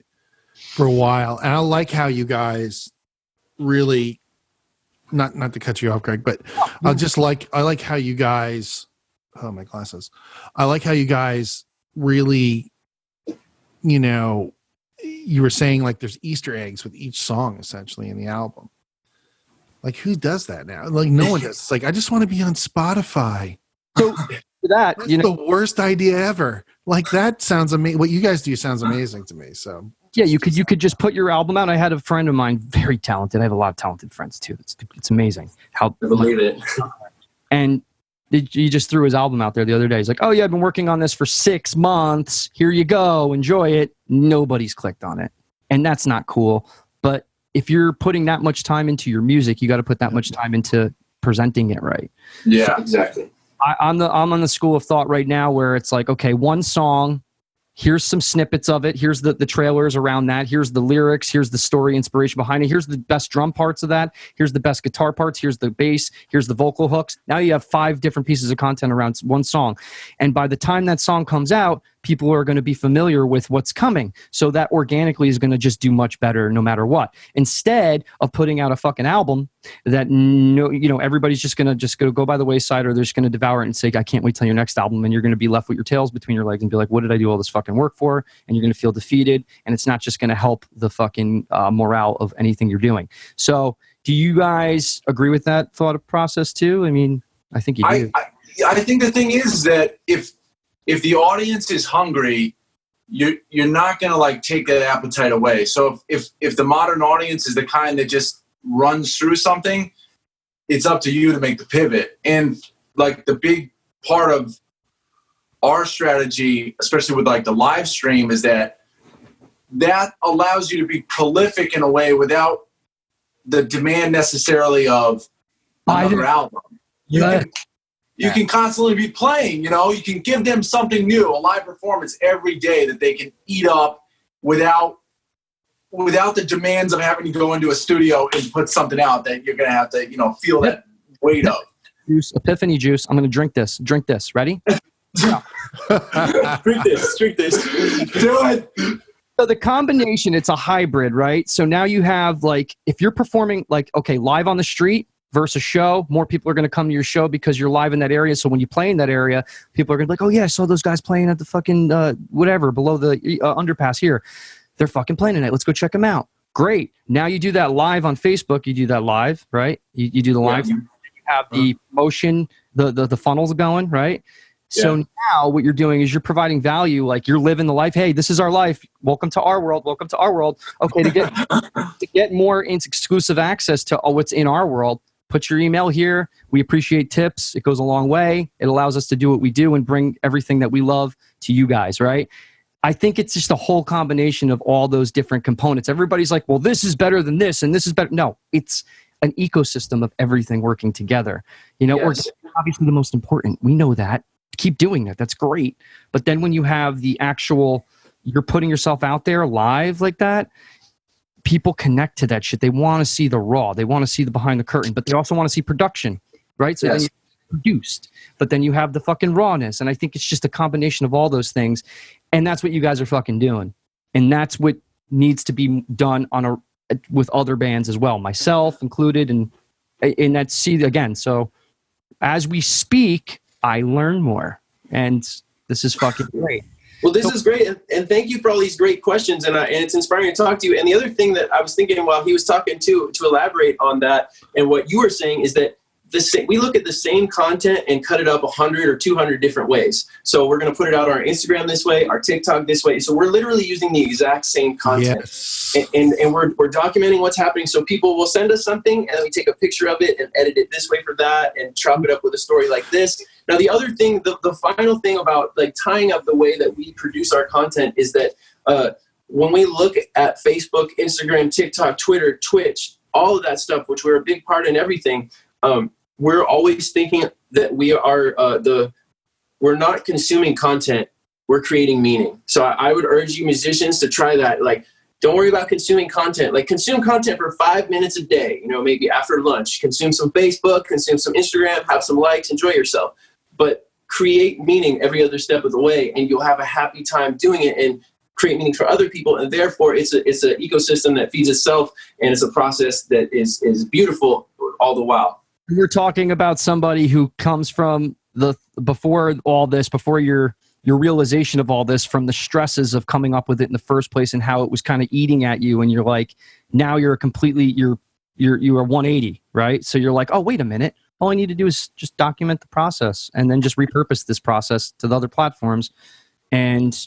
for a while. And I like how you guys really, not to cut you off, Greg, but I like how you guys, oh, my glasses. I like how you guys really, you know, you were saying like there's Easter eggs with each song essentially in the album. Like, who does that now? Like, no one does. It's like, I just want to be on Spotify. So that's the worst idea ever. Like, that sounds amazing. What you guys do sounds amazing to me. So yeah, you could just put your album out. I had a friend of mine, very talented. I have a lot of talented friends too. It's amazing how I believe it. And he just threw his album out there the other day. He's like, oh yeah, I've been working on this for 6 months. Here you go. Enjoy it. Nobody's clicked on it. And that's not cool. But if you're putting that much time into your music, you got to put that much time into presenting it right. Yeah, Exactly. I'm on the school of thought right now where it's like, okay, one song, here's some snippets of it. Here's the trailers around that. Here's the lyrics. Here's the story inspiration behind it. Here's the best drum parts of that. Here's the best guitar parts. Here's the bass. Here's the vocal hooks. Now you have 5 different pieces of content around one song. And by the time that song comes out, people are going to be familiar with what's coming. So that organically is going to just do much better no matter what. Instead of putting out a fucking album that everybody's just going to go by the wayside, or they're just going to devour it and say, I can't wait till your next album. And you're going to be left with your tails between your legs and be like, what did I do all this fucking work for? And you're going to feel defeated. And it's not just going to help the fucking morale of anything you're doing. So do you guys agree with that thought process too? I mean, I think you do. I think the thing is that if the audience is hungry, you're not going to like take that appetite away. So if the modern audience is the kind that just runs through something, it's up to you to make the pivot. And like the big part of our strategy, especially with like the live stream, is that allows you to be prolific in a way without the demand necessarily of another album. You can constantly be playing, you can give them something new, a live performance every day that they can eat up without the demands of having to go into a studio and put something out that you're going to have to, feel that weight of. Juice, epiphany juice. I'm going to drink this. Drink this. Ready? Drink this. Do it. So the combination, it's a hybrid, right? So now you have like, if you're performing like, okay, live on the street versus show, more people are going to come to your show because you're live in that area. So when you play in that area, people are going to be like, oh yeah, I saw those guys playing at the fucking whatever below the underpass here. They're fucking playing tonight. Let's go check them out. Great. Now you do that live on Facebook. You do that live, right? You do the live. Yeah. You have the promotion, the funnels going, right? Yeah. So now what you're doing is you're providing value, like you're living the life. Hey, this is our life. Welcome to our world. Welcome to our world. Okay, to get more exclusive access to what's in our world, put your email here. We appreciate tips. It goes a long way. It allows us to do what we do and bring everything that we love to you guys, right? I think it's just a whole combination of all those different components. Everybody's like, well, this is better than this, and this is better. No, it's an ecosystem of everything working together. Yes. Or obviously the most important. We know that. Keep doing that. That's great. But then when you have the actual, you're putting yourself out there live like that, people connect to that shit. They want to see the raw. They want to see the behind the curtain, but they also want to see production, right? So yes. Then you're produced, but then you have the fucking rawness. And I think it's just a combination of all those things. And that's what you guys are fucking doing. And that's what needs to be done with other bands as well, myself included. And that's, again, so as we speak, I learn more, and this is fucking great. Well, this is great, and thank you for all these great questions, and it's inspiring to talk to you. And the other thing that I was thinking while he was talking to elaborate on that, and what you were saying is that we look at the same content and cut it up 100 or 200 different ways. So we're going to put it out on our Instagram this way, our TikTok this way. So we're literally using the exact same content. Yes. And we're documenting what's happening. So people will send us something and we take a picture of it and edit it this way for that and chop it up with a story like this. Now, the other thing, the final thing about like tying up the way that we produce our content is that when we look at Facebook, Instagram, TikTok, Twitter, Twitch, all of that stuff, which we're a big part in everything, we're always thinking that we're not consuming content, we're creating meaning. So I would urge you musicians to try that. Like, don't worry about consuming content. Like, consume content for 5 minutes a day, maybe after lunch. Consume some Facebook, consume some Instagram, have some likes, enjoy yourself. But create meaning every other step of the way, and you'll have a happy time doing it and create meaning for other people. And therefore, it's an ecosystem that feeds itself, and it's a process that is beautiful all the while. You're talking about somebody who comes from before your realization of all this, from the stresses of coming up with it in the first place and how it was kind of eating at you. And you're like, now you're you are 180, right? So you're like, oh, wait a minute. All I need to do is just document the process and then just repurpose this process to the other platforms and,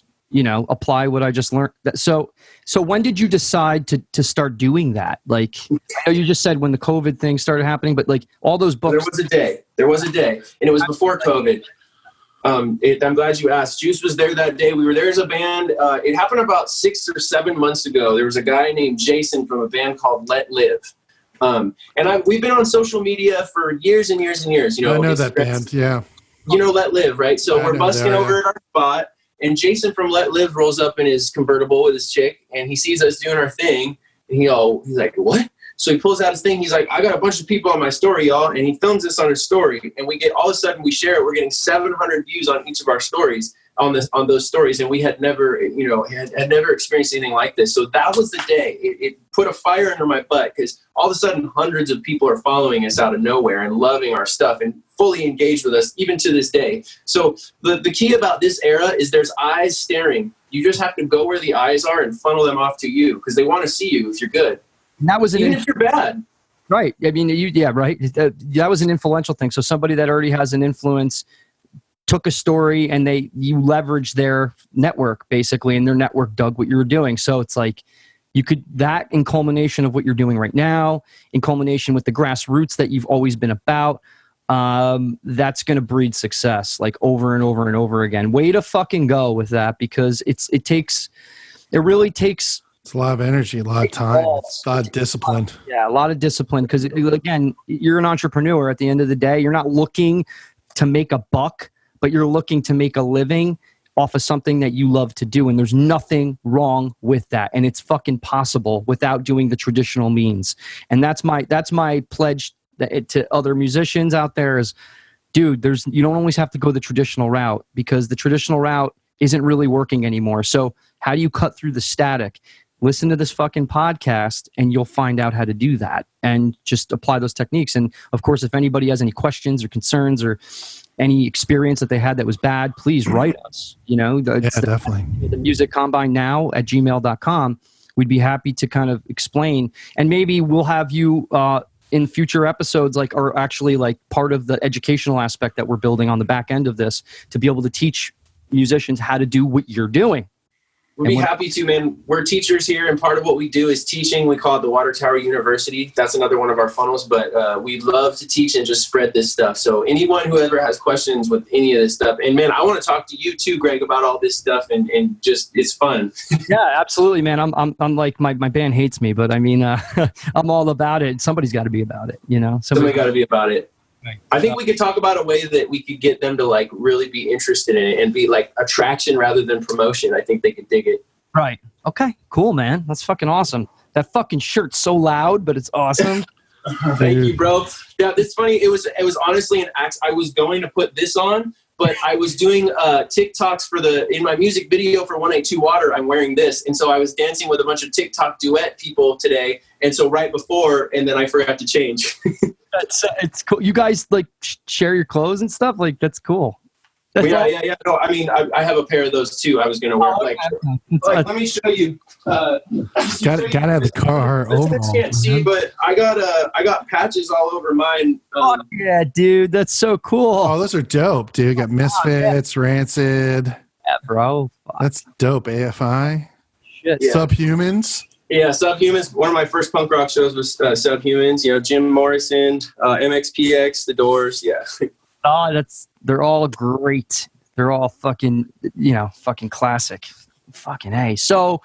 apply what I just learned. So when did you decide to start doing that? Like, I know you just said when the COVID thing started happening, but like all those books. There was a day, and it was before COVID. I'm glad you asked. Juice was there that day. We were there as a band. It happened about 6 or 7 months ago. There was a guy named Jason from a band called Let Live. We've been on social media for years and years and years. I know that band, yeah. Let Live, right? So we're busking over at our spot, and Jason from Let Live rolls up in his convertible with his chick, and he sees us doing our thing, and he's like, what? So he pulls out his thing. He's like, I got a bunch of people on my story, y'all, and he films this on his story, and we get all of a sudden we share it. We're getting 700 views on each of our stories on those stories, and we had never, had never experienced anything like this. So that was the day. It put a fire under my butt because all of a sudden hundreds of people are following us out of nowhere and loving our stuff and fully engaged with us even to this day. So the key about this era is there's eyes staring. You just have to go where the eyes are and funnel them off to you because they want to see you if you're good. And that was even if you're bad. Right. I mean, right. That was an influential thing. So somebody that already has an influence took a story and you leveraged their network basically, and their network dug what you were doing. So it's like you could, that in culmination of what you're doing right now, in culmination with the grassroots that you've always been about, that's going to breed success like over and over and over again. Way to fucking go with that, because it really takes it's a lot of energy, a lot of time, a lot of discipline. Yeah, a lot of discipline, because again, you're an entrepreneur at the end of the day. You're not looking to make a buck, but you're looking to make a living off of something that you love to do. And there's nothing wrong with that. And it's fucking possible without doing the traditional means. And that's my pledge to other musicians out there is, dude, you don't always have to go the traditional route, because the traditional route isn't really working anymore. So how do you cut through the static? Listen to this fucking podcast and you'll find out how to do that and just apply those techniques. And of course, if anybody has any questions or concerns or any experience that they had that was bad, please write us. Definitely. The musiccombine@gmail.com. We'd be happy to kind of explain, and maybe we'll have you in future episodes, or actually part of the educational aspect that we're building on the back end of this, to be able to teach musicians how to do what you're doing. We'd be happy to, man. We're teachers here, and part of what we do is teaching. We call it the Water Tower University. That's another one of our funnels, but we love to teach and just spread this stuff. So anyone who ever has questions with any of this stuff, and man, I want to talk to you too, Greg, about all this stuff, and just, it's fun. Yeah, absolutely, man. I'm like, my band hates me, but I mean, I'm all about it. Somebody's got to be about it, Somebody got to be about it. I think we could talk about a way that we could get them to really be interested in it and be attraction rather than promotion. I think they could dig it. Right. Okay. Cool, man. That's fucking awesome. That fucking shirt's so loud, but it's awesome. Thank you, bro. Yeah, it's funny. It was honestly an act. I was going to put this on, but I was doing TikToks in my music video for 112-Water. I'm wearing this, and so I was dancing with a bunch of TikTok duet people today. And so right before, and then I forgot to change. It's cool. You guys share your clothes and stuff. That's cool. Yeah. No, I mean, I have a pair of those too. I was gonna wear let me show you. Gotta have the car overall. Can't see, but I got patches all over mine. Yeah, dude, that's so cool. Oh, those are dope, dude. Got Misfits, Rancid. Yeah, bro. That's dope. AFI. Shit. Yeah. Subhumans. Yeah, Subhumans. One of my first punk rock shows was Subhumans. You know, Jim Morrison, MXPX, The Doors. Yeah. Oh, they're all great. They're all fucking classic. Fucking A. So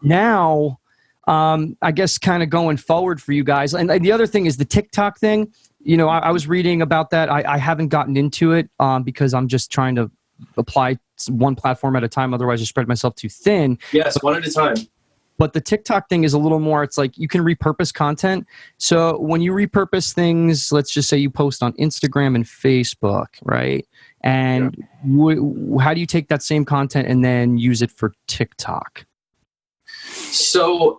now, I guess kind of going forward for you guys. And the other thing is the TikTok thing. You know, I was reading about that. I haven't gotten into it because I'm just trying to apply one platform at a time. Otherwise, I spread myself too thin. Yes, one at a time. But the TikTok thing is a little more, it's like you can repurpose content. So when you repurpose things, let's just say you post on Instagram and Facebook, right? And how do you take that same content and then use it for TikTok? So,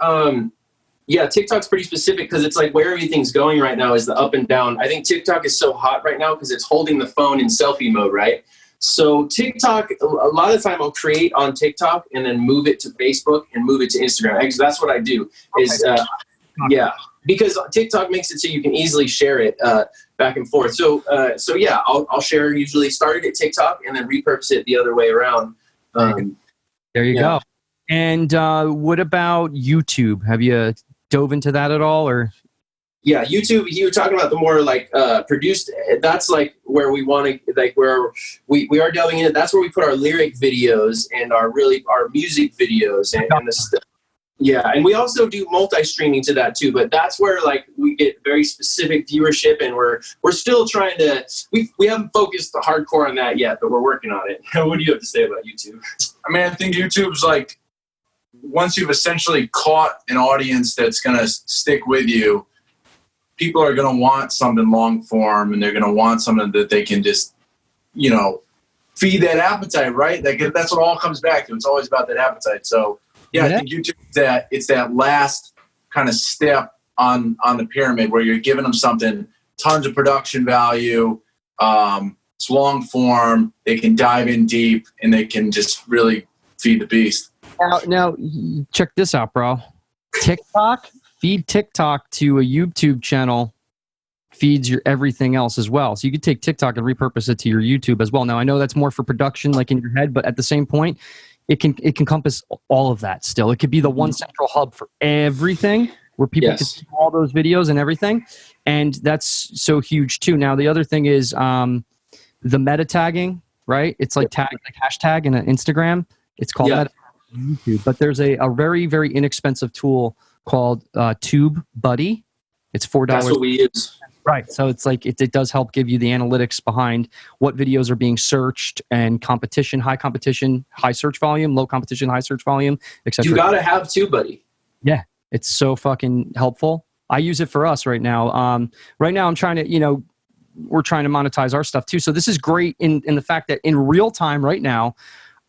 TikTok's pretty specific because it's like where everything's going right now is the up and down. I think TikTok is so hot right now because it's holding the phone in selfie mode, right? So TikTok, a lot of the time I'll create on TikTok and then move it to Facebook and move it to Instagram. Actually, that's what I do because TikTok makes it so you can easily share it back and forth. So I'll share usually started at TikTok and then repurpose it the other way around. There you go. And what about YouTube? Have you dove into that at all, or? Yeah, YouTube, you were talking about the more like produced, that's like where we want to, like where we are delving into, that's where we put our lyric videos and our music videos and the stuff. Yeah, and we also do multi-streaming to that too, but that's where like we get very specific viewership and we're still trying to, we haven't focused hardcore on that yet, but we're working on it. What do you have to say about YouTube? I mean, I think YouTube's like, once you've essentially caught an audience that's going to stick with you, people are going to want something long form and they're going to want something that they can just, you know, feed that appetite, right? That's what all comes back to. It's always about that appetite. So I think YouTube, it's that last kind of step on the pyramid where you're giving them something, tons of production value. It's long form. They can dive in deep and they can just really feed the beast. Now check this out, bro. TikTok. Feed TikTok to a YouTube channel feeds your everything else as well. So you could take TikTok and repurpose it to your YouTube as well. Now I know that's more for production, like in your head, but at the same point, it can encompass all of that still. It could be the one central hub for everything where people can see all those videos and everything. And that's so huge too. Now the other thing is the meta tagging, right? It's like hashtag in an Instagram. It's called meta YouTube. But there's a very, very inexpensive tool called Tube Buddy. It's $4. That's what we use. Right. So it's like it does help give you the analytics behind what videos are being searched and competition, high search volume, low competition, high search volume, etc. You got to have Tube Buddy. Yeah. It's so fucking helpful. I use it for us right now. Right now I'm trying to, we're trying to monetize our stuff too. So this is great in the fact that in real time right now,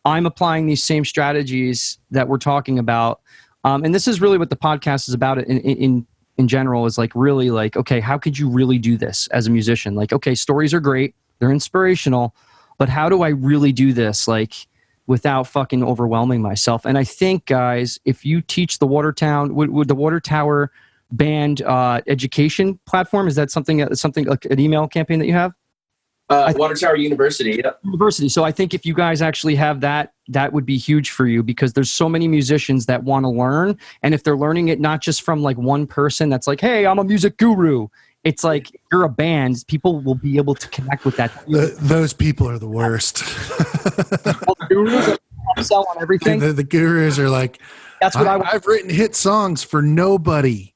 I'm applying these same strategies that we're talking about. And this is really what the podcast is about in general, is like really like, okay, how could you really do this as a musician? Like, okay, stories are great. They're inspirational, but how do I really do this? Like without fucking overwhelming myself. And I think guys, if you teach the Watertown, would the Water Tower Band education platform, is that something like an email campaign that you have? Water Tower University. Yeah. University. So I think if you guys actually have that would be huge for you, because there's so many musicians that want to learn. And if they're learning it not just from like one person that's like, hey, I'm a music guru. It's like you're a band. People will be able to connect with that. Those people are the worst. Well, the gurus sell on everything. The gurus are like, that's what I've written hit songs for nobody.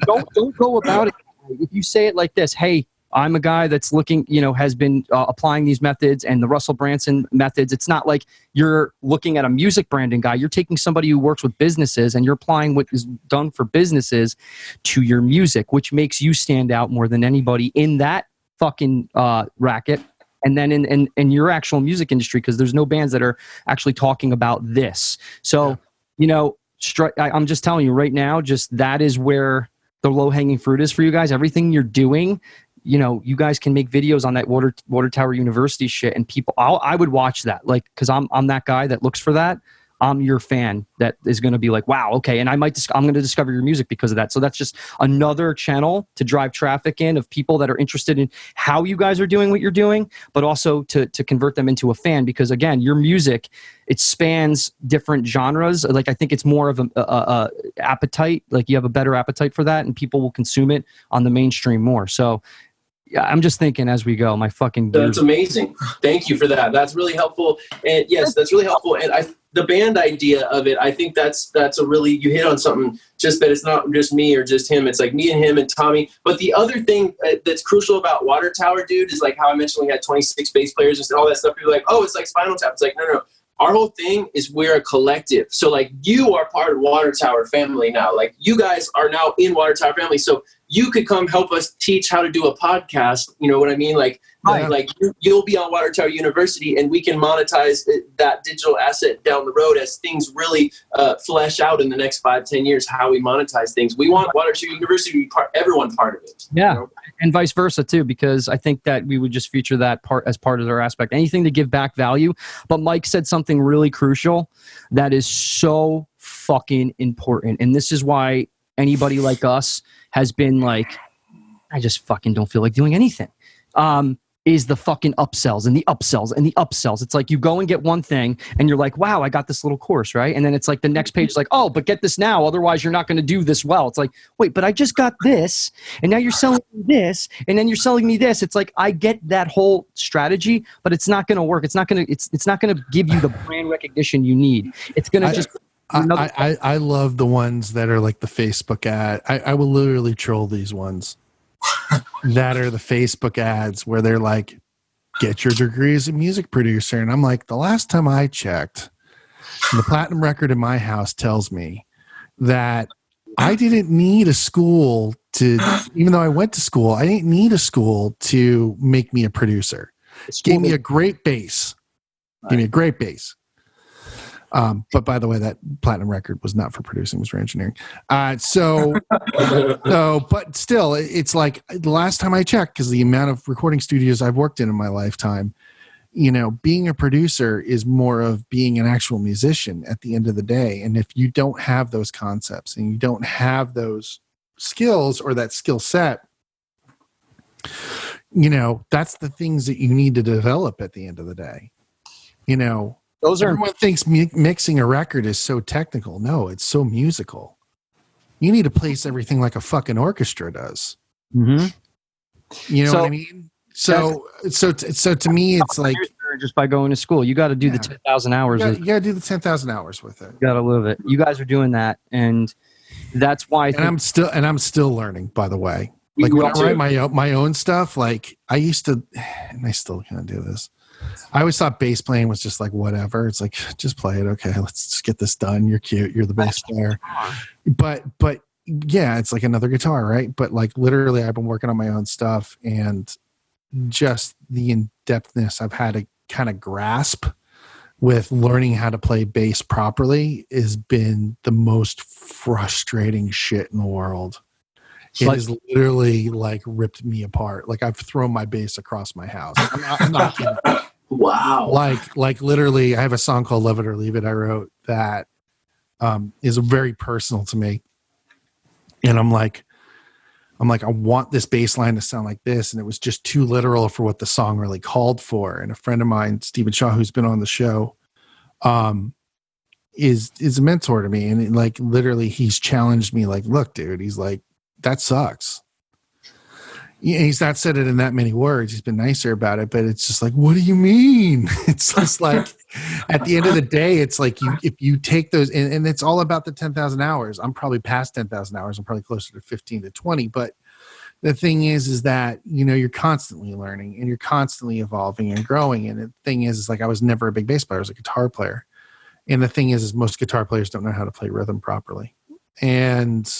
Don't go about it. If you say it like this, hey, I'm a guy that's looking, has been applying these methods and the Russell Branson methods. It's not like you're looking at a music branding guy. You're taking somebody who works with businesses and you're applying what is done for businesses to your music, which makes you stand out more than anybody in that fucking racket. And then in your actual music industry, because there's no bands that are actually talking about this. So, I'm just telling you right now, just that is where the low-hanging fruit is for you guys. Everything you're doing, you know, you guys can make videos on that Water Tower University shit, and people, I would watch that, like, because I'm that guy that looks for that. I'm your fan that is going to be like, wow, okay, and I'm going to discover your music because of that. So that's just another channel to drive traffic in of people that are interested in how you guys are doing what you're doing, but also to convert them into a fan, because again, your music, it spans different genres. Like, I think it's more of a appetite. Like, you have a better appetite for that, and people will consume it on the mainstream more. So yeah, I'm just thinking as we go, my fucking gears. That's amazing. Thank you for that. That's really helpful. And yes, that's really helpful. And the band idea of it, I think that's a really, you hit on something, just that it's not just me or just him. It's like me and him and Tommy. But the other thing that's crucial about Water Tower, dude, is like how I mentioned we had 26 bass players and all that stuff. People are like, oh, it's like Spinal Tap. It's like, no. Our whole thing is we're a collective. So like, you are part of Water Tower family now. Like, you guys are now in Water Tower family. So you could come help us teach how to do a podcast. You know what I mean? Like, like you'll be on Water Tower University, and we can monetize that digital asset down the road as things really flesh out in the next 5-10 years, how we monetize things. We want Water Tower University to be everyone part of it. Yeah. You know? And vice versa too, because I think that we would just feature that part as part of their aspect, anything to give back value. But Mike said something really crucial that is so fucking important. And this is why anybody like us has been like, I just fucking don't feel like doing anything. Is the fucking upsells and the upsells and the upsells. It's like you go and get one thing and you're like, wow, I got this little course, right? And then it's like the next page is like, oh, but get this now, otherwise you're not going to do this well. It's like, wait, but I just got this, and now you're selling me this, and then you're selling me this. It's like, I get that whole strategy, but it's not going to work. It's not going to give you the brand recognition you need. It's going to just. I love the ones that are like the Facebook ad. I will literally troll these ones that are the Facebook ads where they're like, get your degree as a music producer. And I'm like, the last time I checked, the platinum record in my house tells me that I didn't need a school to, even though I went to school, I didn't need a school to make me a producer. Gave me a great bass. Gave me a great bass. But by the way, that platinum record was not for producing, it was for engineering. But still, it's like the last time I checked, because the amount of recording studios I've worked in my lifetime, you know, being a producer is more of being an actual musician at the end of the day. And if you don't have those concepts and you don't have those skills or that skill set, you know, that's the things that you need to develop at the end of the day. You know, everyone thinks mixing a record is so technical. No, it's so musical. You need to place everything like a fucking orchestra does. Mm-hmm. You know what I mean? So to me, it's like just by going to school, you got to do the 10,000 hours. You got to do the 10,000 hours with it. You got to live it. You guys are doing that, and that's why. I'm still learning. By the way, like when I write my own stuff, like I used to, and I still can't do this. I always thought bass playing was just like whatever. It's like, just play it. Okay, let's just get this done. You're cute. You're the bass player. But yeah, it's like another guitar, right? But like literally, I've been working on my own stuff, and just the in-depthness I've had to kind of grasp with learning how to play bass properly has been the most frustrating shit in the world. It has literally like ripped me apart. Like I've thrown my bass across my house. I'm not kidding. Wow. Like literally, I have a song called "Love It or Leave It" I wrote that is very personal to me. And I'm like, I want this bass line to sound like this, and it was just too literal for what the song really called for. And a friend of mine, Stephen Shaw, who's been on the show, is a mentor to me, and like literally, he's challenged me. Like, look, dude, he's like, that sucks. Yeah, he's not said it in that many words. He's been nicer about it, but it's just like, what do you mean? It's just like, at the end of the day, it's like if you take those, and it's all about the 10,000 hours. I'm probably past 10,000 hours. I'm probably closer to 15 to 20. But the thing is that, you know, you're constantly learning and you're constantly evolving and growing. And the thing is like, I was never a big bass player. I was a guitar player. And the thing is most guitar players don't know how to play rhythm properly. And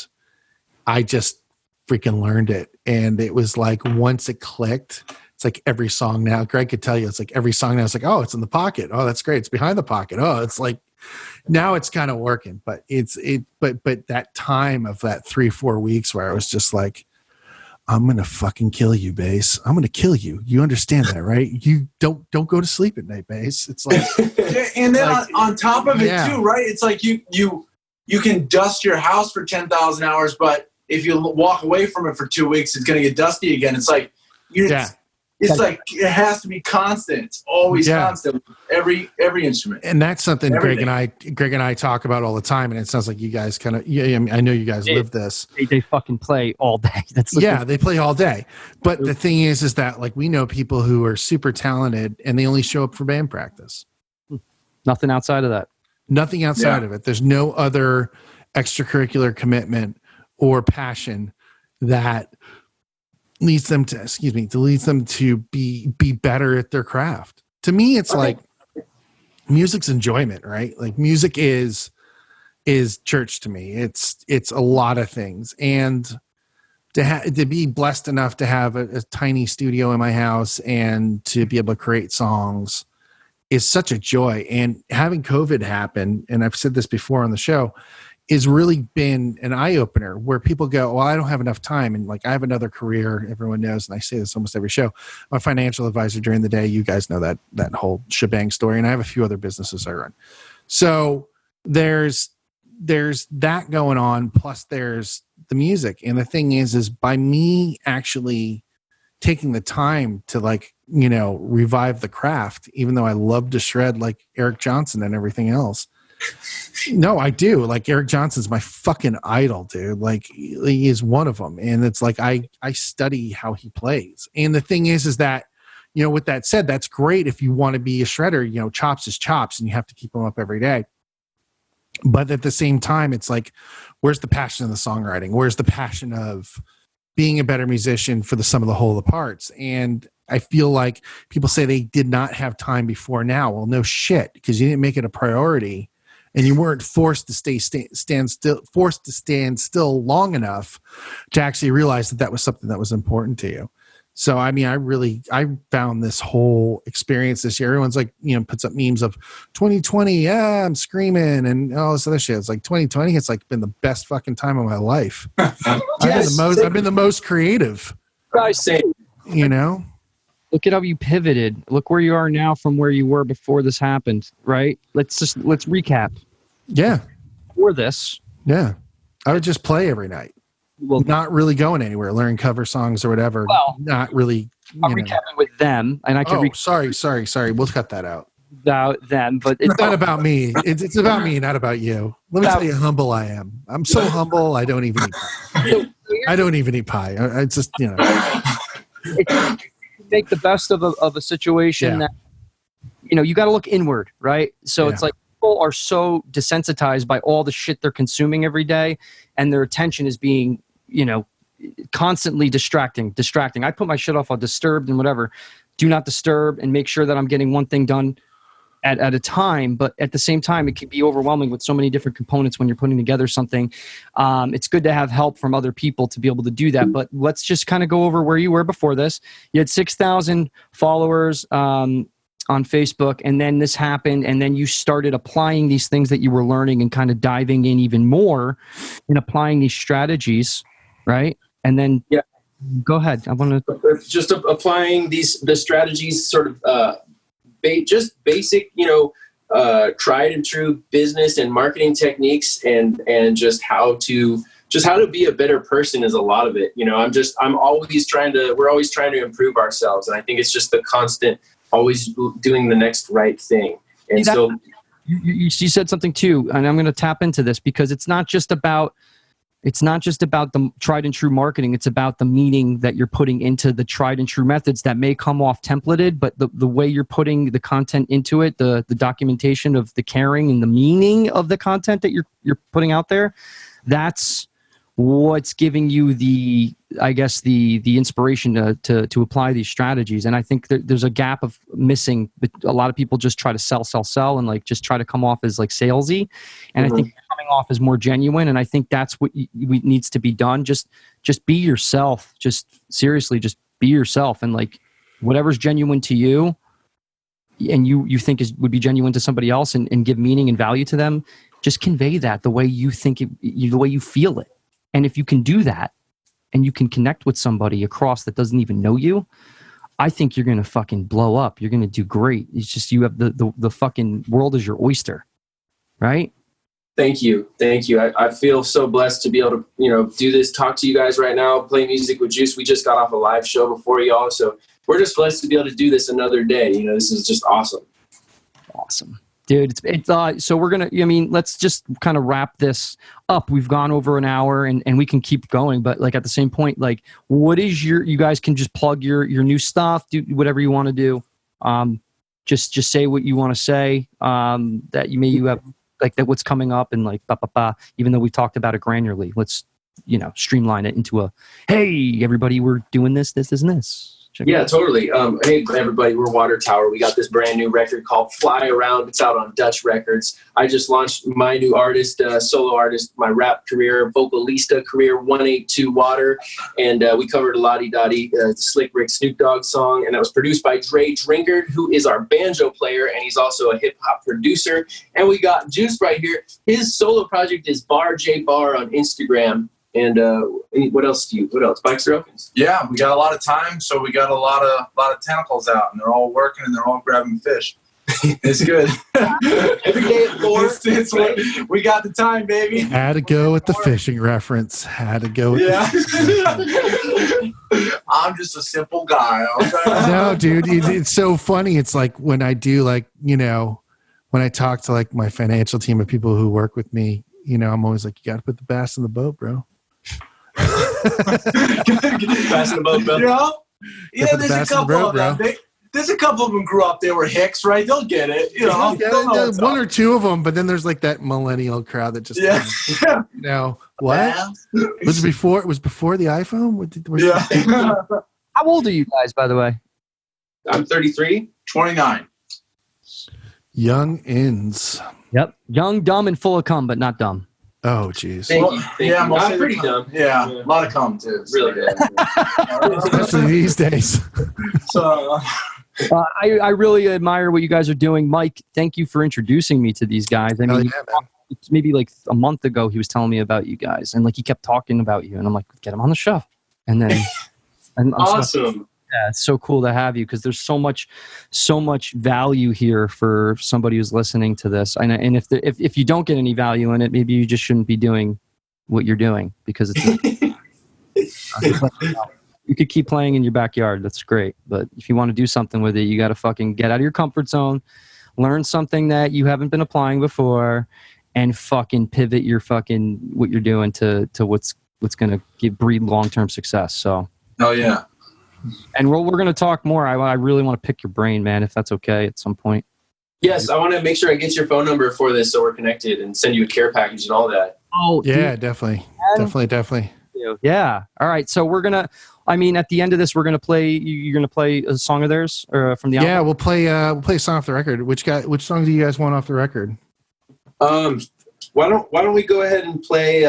I just freaking learned it. And it was like, once it clicked, it's like every song now, Greg could tell you, it's like every song now, it's like, oh, it's in the pocket. Oh, that's great. It's behind the pocket. Oh, it's like, now it's kind of working, but but that time of that 3-4 weeks where I was just like, I'm going to fucking kill you, bass. I'm going to kill you. You understand that, right? You don't go to sleep at night, bass. It's like, and then like, on top of it too, right? It's like you can dust your house for 10,000 hours, but if you walk away from it for 2 weeks, it's going to get dusty again. It's like, it's like it has to be constant. It's always constant. Every instrument. And that's something Everything. Greg and I talk about all the time. And it sounds like you guys kind of, I mean, I know you guys live this. They fucking play all day. That's They play all day. But the thing is that like we know people who are super talented and they only show up for band practice. Nothing outside of that. Nothing outside of it. There's no other extracurricular commitment or passion that leads them to be better at their craft. To me, it's like music's enjoyment, right? Like music is church to me. It's a lot of things. And to be blessed enough to have a tiny studio in my house and to be able to create songs is such a joy. And having COVID happen, and I've said this before on the show, is really been an eye-opener where people go, well, I don't have enough time. And like, I have another career. Everyone knows. And I say this almost every show. I'm a financial advisor during the day. You guys know that whole shebang story. And I have a few other businesses I run. So there's that going on. Plus there's the music. And the thing is by me actually taking the time to like, revive the craft, even though I love to shred like Eric Johnson and everything else. No, I do. Like Eric Johnson's my fucking idol, dude. Like he is one of them. And it's like, I study how he plays. And the thing is that, with that said, that's great. If you want to be a shredder, chops is chops and you have to keep them up every day. But at the same time, it's like, where's the passion of the songwriting? Where's the passion of being a better musician for the sum of the whole of the parts? And I feel like people say they did not have time before now. Well, no shit, because you didn't make it a priority. And you weren't forced to stand still long enough to actually realize that was something that was important to you. So, I mean, I found this whole experience this year. Everyone's like, puts up memes of 2020. Yeah, I'm screaming and all this other shit. It's like 2020. It's like been the best fucking time of my life. I've been the most creative. Guys, say, Look at how you pivoted. Look where you are now from where you were before this happened, right? Let's recap. Yeah. Before this. Yeah. I would just play every night. Well, not really going anywhere, learning cover songs or whatever. Well, not really. I'm recapping with them, and I can. Sorry. We'll cut that out. About them, but it's not about me. It's about me, not about you. Let me tell you how humble I am. I'm so humble. I don't even eat pie. I don't even eat pie. I just, make the best of a situation that you got to look inward, right? So it's like people are so desensitized by all the shit they're consuming every day, and their attention is being constantly distracting. I put my shit off on disturbed and whatever. Do not disturb, and make sure that I'm getting one thing done at a time. But at the same time, it can be overwhelming with so many different components when you're putting together something. It's good to have help from other people to be able to do that. But let's just kind of go over where you were before this. You had 6,000 followers on Facebook, and then this happened, and then you started applying these things that you were learning and kind of diving in even more and applying these strategies, right? And then go ahead. I want to just applying the strategies, sort of just basic, tried and true business and marketing techniques, and just how to be a better person is a lot of it. We're always trying to improve ourselves, and I think it's just the constant, always doing the next right thing. And you said something too, and I'm going to tap into this because it's not just about the tried and true marketing. It's about the meaning that you're putting into the tried and true methods that may come off templated, but the way you're putting the content into it, the documentation of the caring and the meaning of the content that you're putting out there, that's what's giving you the inspiration to apply these strategies. And I think there's a gap of missing. A lot of people just try to sell and like just try to come off as like salesy. And I think coming off as more genuine. And I think that's what needs to be done. Just be yourself. Just seriously, just be yourself. And like whatever's genuine to you and you think would be genuine to somebody else and give meaning and value to them, just convey that the way you think the way you feel it. And if you can do that, and you can connect with somebody across that doesn't even know you, I think you're going to fucking blow up. You're going to do great. It's just you have the fucking world is your oyster, right? Thank you. I feel so blessed to be able to, do this, talk to you guys right now, play music with Juice. We just got off a live show before y'all, so we're just blessed to be able to do this another day. This is just awesome. Awesome. Dude, so we're going to, let's just kind of wrap this up. We've gone over an hour and we can keep going, but like at the same point, like what is you guys can just plug your new stuff, do whatever you want to do. Just say what you want to say, that you have like that what's coming up and like, even though we talked about it granularly, let's, streamline it into a, hey, everybody, we're doing this, and this. Yeah, totally. Hey, everybody, we're Water Tower. We got this brand new record called Fly Around. It's out on Dutch Records. I just launched my new artist, solo artist, my rap career, vocalista career, 112-Water. And we covered a Lottie Dottie, Slick Rick Snoop Dogg song. And that was produced by Dre Drinkard, who is our banjo player. And he's also a hip hop producer. And we got Juice right here. His solo project is Bar J Bar on Instagram. And what else? Bikes are open. Yeah, we got a lot of time, so we got a lot of tentacles out, and they're all working and they're all grabbing fish. It's good. Every day at 4. We got the time, baby. Had to go with the fishing reference. Had to go with I'm just a simple guy. No, dude, it's so funny. It's like when I do when I talk to like my financial team of people who work with me, I'm always like, you got to put the bass in the boat, bro. Bass in the boat, bro. Yeah, there's a couple of them. There's a couple of them grew up. They were hicks, right? They'll get it. One or two of them, but then there's like that millennial crowd that just what? Was it before the iPhone? How old are you guys, by the way? I'm 33. 29. Young ins. Yep. Young, dumb, and full of cum, but not dumb. Oh, jeez. Thank you. I'm pretty dumb. Yeah, a lot of cum, too. Really good. Especially these days. So, I really admire what you guys are doing. Mike, thank you for introducing me to these guys. It's maybe like a month ago he was telling me about you guys, and like he kept talking about you, and I'm like, get him on the show. And then Awesome. Yeah, it's so cool to have you because there's so much value here for somebody who's listening to this. And if you don't get any value in it, maybe you just shouldn't be doing what you're doing because you could keep playing in your backyard. That's great. But if you want to do something with it, you got to fucking get out of your comfort zone, learn something that you haven't been applying before, and fucking pivot your fucking what you're doing to what's going to breed long-term success. So. Oh yeah. And we're going to talk more. I really want to pick your brain, man, if that's okay at some point. Yes, I want to make sure I get your phone number for this so we're connected and send you a care package and all that. Oh, yeah, dude. Definitely. Yeah. All right. So we're going to, at the end of this, we're going to play, you're going to play a song of theirs from the album? Yeah, we'll play a song off the record. Which song do you guys want off the record? Why don't we go ahead and play,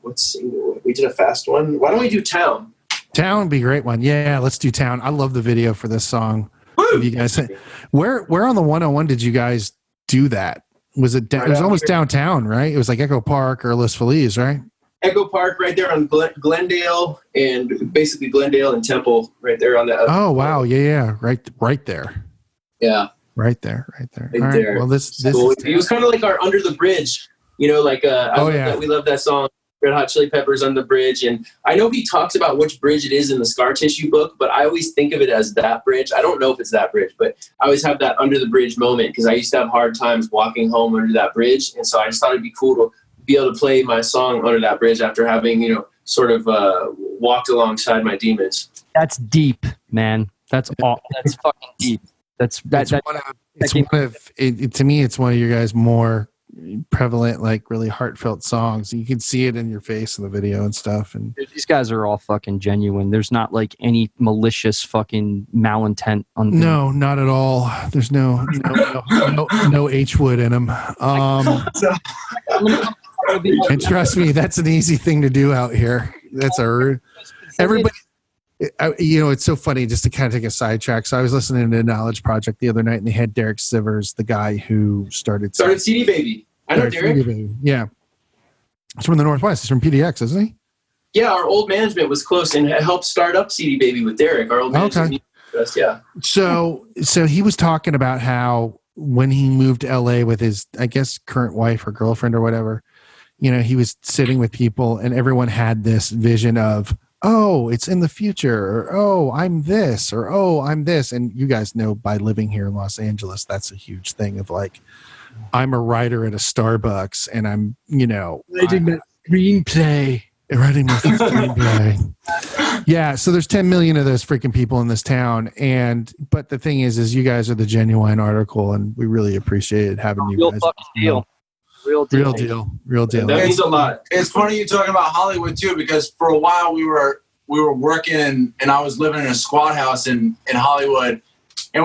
let's see, we did a fast one. Why don't we do Town? Town would be a great one. Yeah, let's do Town. I love the video for this song. You guys, where on the 101 did you guys do that? Was it? It was almost downtown, right? It was like Echo Park or Los Feliz, right? Echo Park, right there on Glendale, and basically Glendale and Temple, right there on that. Oh wow, yeah, right there. Yeah, right there. Right there. Well, this cool. It was kind of like our Under the Bridge, we love that song. Red Hot Chili Peppers on the bridge. And I know he talks about which bridge it is in the Scar Tissue book, but I always think of it as that bridge. I don't know if it's that bridge, but I always have that under the bridge moment because I used to have hard times walking home under that bridge. And so I just thought it'd be cool to be able to play my song under that bridge after having, sort of walked alongside my demons. That's deep, man. That's fucking deep. To me, it's one of your guys' more prevalent, like really heartfelt songs. You can see it in your face in the video and stuff. And these guys are all fucking genuine. There's not like any malicious fucking malintent on. No, not at all. There's no H wood in them. And trust me, that's an easy thing to do out here. That's everybody. It's so funny just to kind of take a sidetrack. So I was listening to Knowledge Project the other night, and they had Derek Sivers, the guy who started CD Baby. I know Derek. CD Baby. Yeah, he's from the Northwest. He's from PDX, isn't he? Yeah, our old management was close and helped start up CD Baby with Derek. Our old management. Okay. Yeah. So he was talking about how when he moved to LA with his, I guess, current wife or girlfriend or whatever, you know, he was sitting with people and everyone had this vision of, oh, it's in the future, or oh, I'm this, or oh, I'm this. And you guys know by living here in Los Angeles, that's a huge thing of like, I'm a writer at a Starbucks and I'm, you know, writing my screenplay. Yeah, so there's 10 million of those freaking people in this town, but the thing is you guys are the genuine article, and we really appreciated having you guys. Real deal. That means a lot. It's funny you talking about Hollywood too, because for a while we were working and I was living in a squat house in Hollywood, and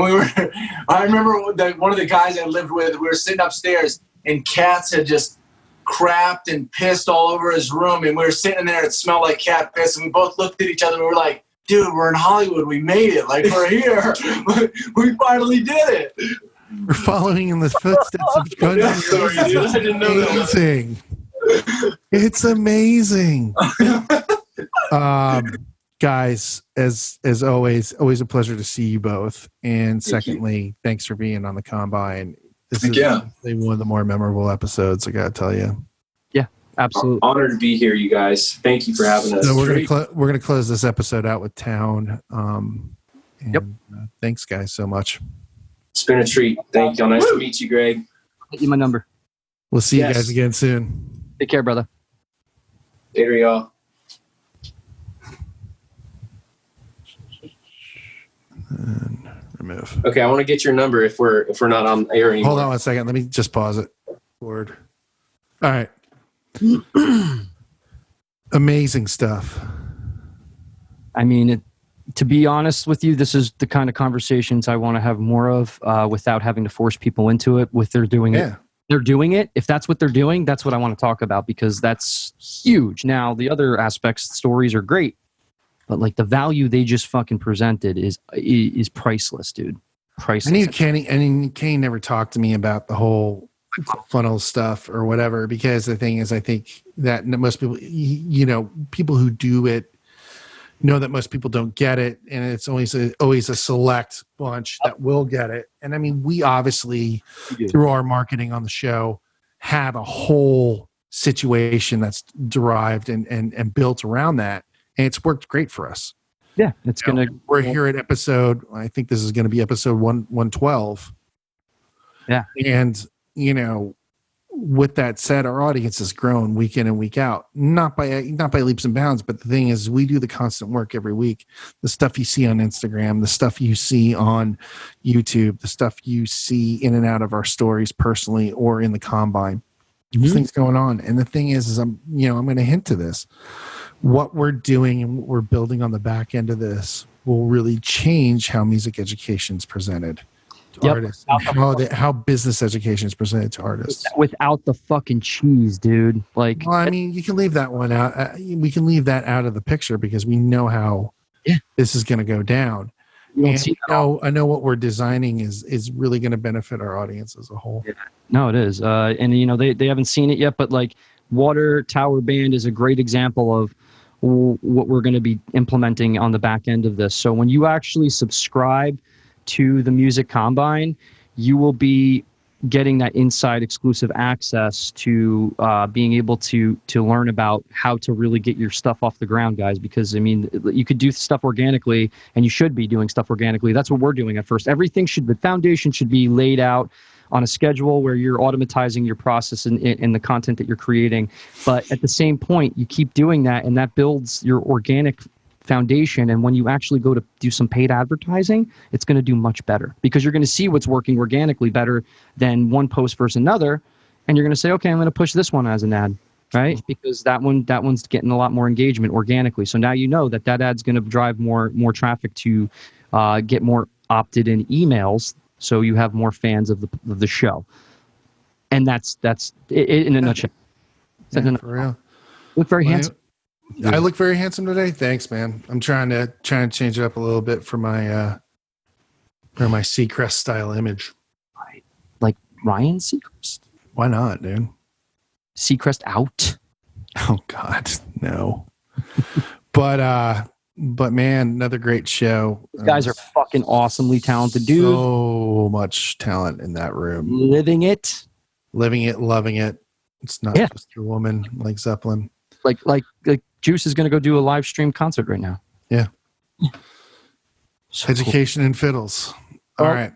I remember that one of the guys I lived with, we were sitting upstairs and cats had just crapped and pissed all over his room, and we were sitting there, it smelled like cat piss, and we both looked at each other and we were like, dude, we're in Hollywood, we made it, like we're here. We finally did it. We're following in the footsteps of Guns N' Roses. I didn't know that. Amazing. It's amazing. Guys, as always a pleasure to see you both. And secondly, thanks for being on the Combine. This is one of the more memorable episodes, I gotta tell you. Yeah, absolutely. Honored to be here, you guys. Thank you for having us. So we're gonna close this episode out with Town. Thanks, guys, so much. It's been a treat. Thank y'all. Nice to meet you, Greg. Get you my number. We'll see you guys again soon. Take care, brother. Later, y'all. And remove. Okay, I want to get your number if we're not on air anymore. Hold on 1 second. Let me just pause it. Word. All right. Amazing stuff. I mean, to be honest with you, this is the kind of conversations I want to have more of without having to force people into it. They're doing it. If that's what they're doing, that's what I want to talk about, because that's huge. Now, the other aspects, stories are great, but like the value they just fucking presented is priceless, dude. Priceless. Kenny never talked to me about the whole funnel stuff or whatever, because the thing is, I think that most people, you know, people who do it know that most people don't get it, and it's always a select bunch that will get it. And I mean, we obviously, through our marketing on the show, have a whole situation that's derived and built around that, and it's worked great for us. Yeah, we're here at episode, I think this is going to be episode 112. Yeah. And, you know, with that said, our audience has grown week in and week out, not by leaps and bounds. But the thing is, we do the constant work every week. The stuff you see on Instagram, the stuff you see on YouTube, the stuff you see in and out of our stories personally or in the Combine. There's things going on. And the thing is I'm going to hint to this. What we're doing and what we're building on the back end of this will really change how music education is presented to artists, and how business education is presented to artists. Without the fucking cheese, dude. Like, well, I mean, you can leave that one out. We can leave that out of the picture because we know how this is going to go down. I know what we're designing is really going to benefit our audience as a whole. Yeah. No, it is. And you know, they haven't seen it yet, but like Water Tower Band is a great example of what we're going to be implementing on the back end of this. So when you actually subscribe to the Music Combine, you will be getting that inside exclusive access to being able to learn about how to really get your stuff off the ground, guys. Because I mean, you could do stuff organically, and you should be doing stuff organically. That's what we're doing at first. The foundation should be laid out on a schedule where you're automatizing your process and the content that you're creating. But at the same point, you keep doing that, and that builds your organic foundation. And when you actually go to do some paid advertising, it's going to do much better, because you're going to see what's working organically better than one post versus another. And you're going to say, okay, I'm going to push this one as an ad, right? Because that one's getting a lot more engagement organically. So now you know that ad's going to drive more traffic to get more opted in emails. So you have more fans of the show. And that's it in a nutshell. Yeah, for real. Look very handsome. I look very handsome today. Thanks, man. I'm trying to change it up a little bit for my Seacrest style image. Right. Like Ryan Seacrest. Why not, dude? Seacrest out. Oh God, no. But man, another great show. These guys are fucking awesomely talented, dude. So much talent in that room. Living it, Loving it. It's not just a woman like Zeppelin. Like Juice is going to go do a live stream concert right now. Yeah. So Education and fiddles. All Well, right.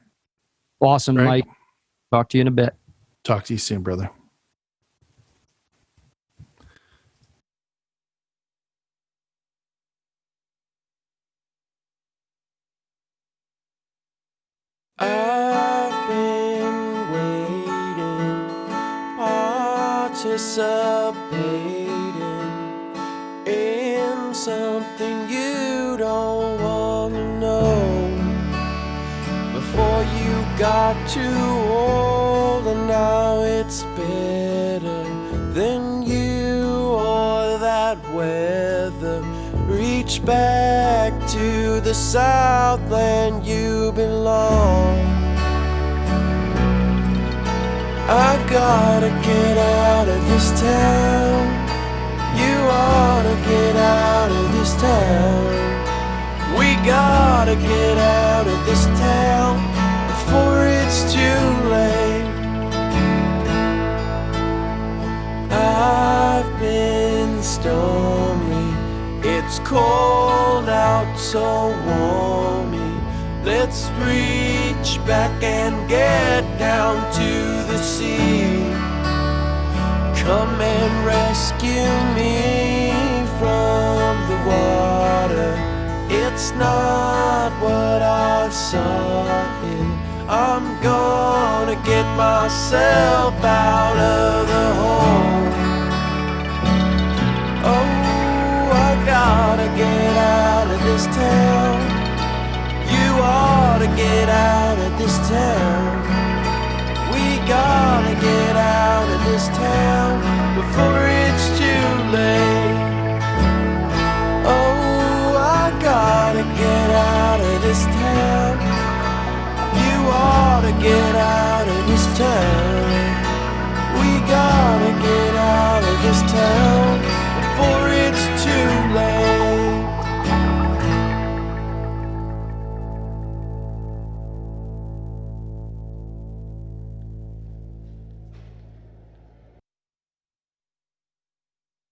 cool. Awesome, Greg? Mike. Talk to you in a bit. Talk to you soon, brother. I've been waiting, participating in something you don't want to know. Before you got too old, and now it's better than you or that weather. Reach back to the Southland you belong. I gotta get out of this town. You ought to get out of this town. We gotta get out of this town before it's too late. I've been stormy. It's cold out, so warm me. Let's reach back and get down to the sea. Come and rescue me from the water. It's not what I saw in. I'm gonna get myself out of the hole. Oh, I gotta get out of this town. You ought to get out of this town. We gotta get out of this town before it's too late. Oh, I gotta get out of this town. You ought to get out of this town. We gotta get out of this town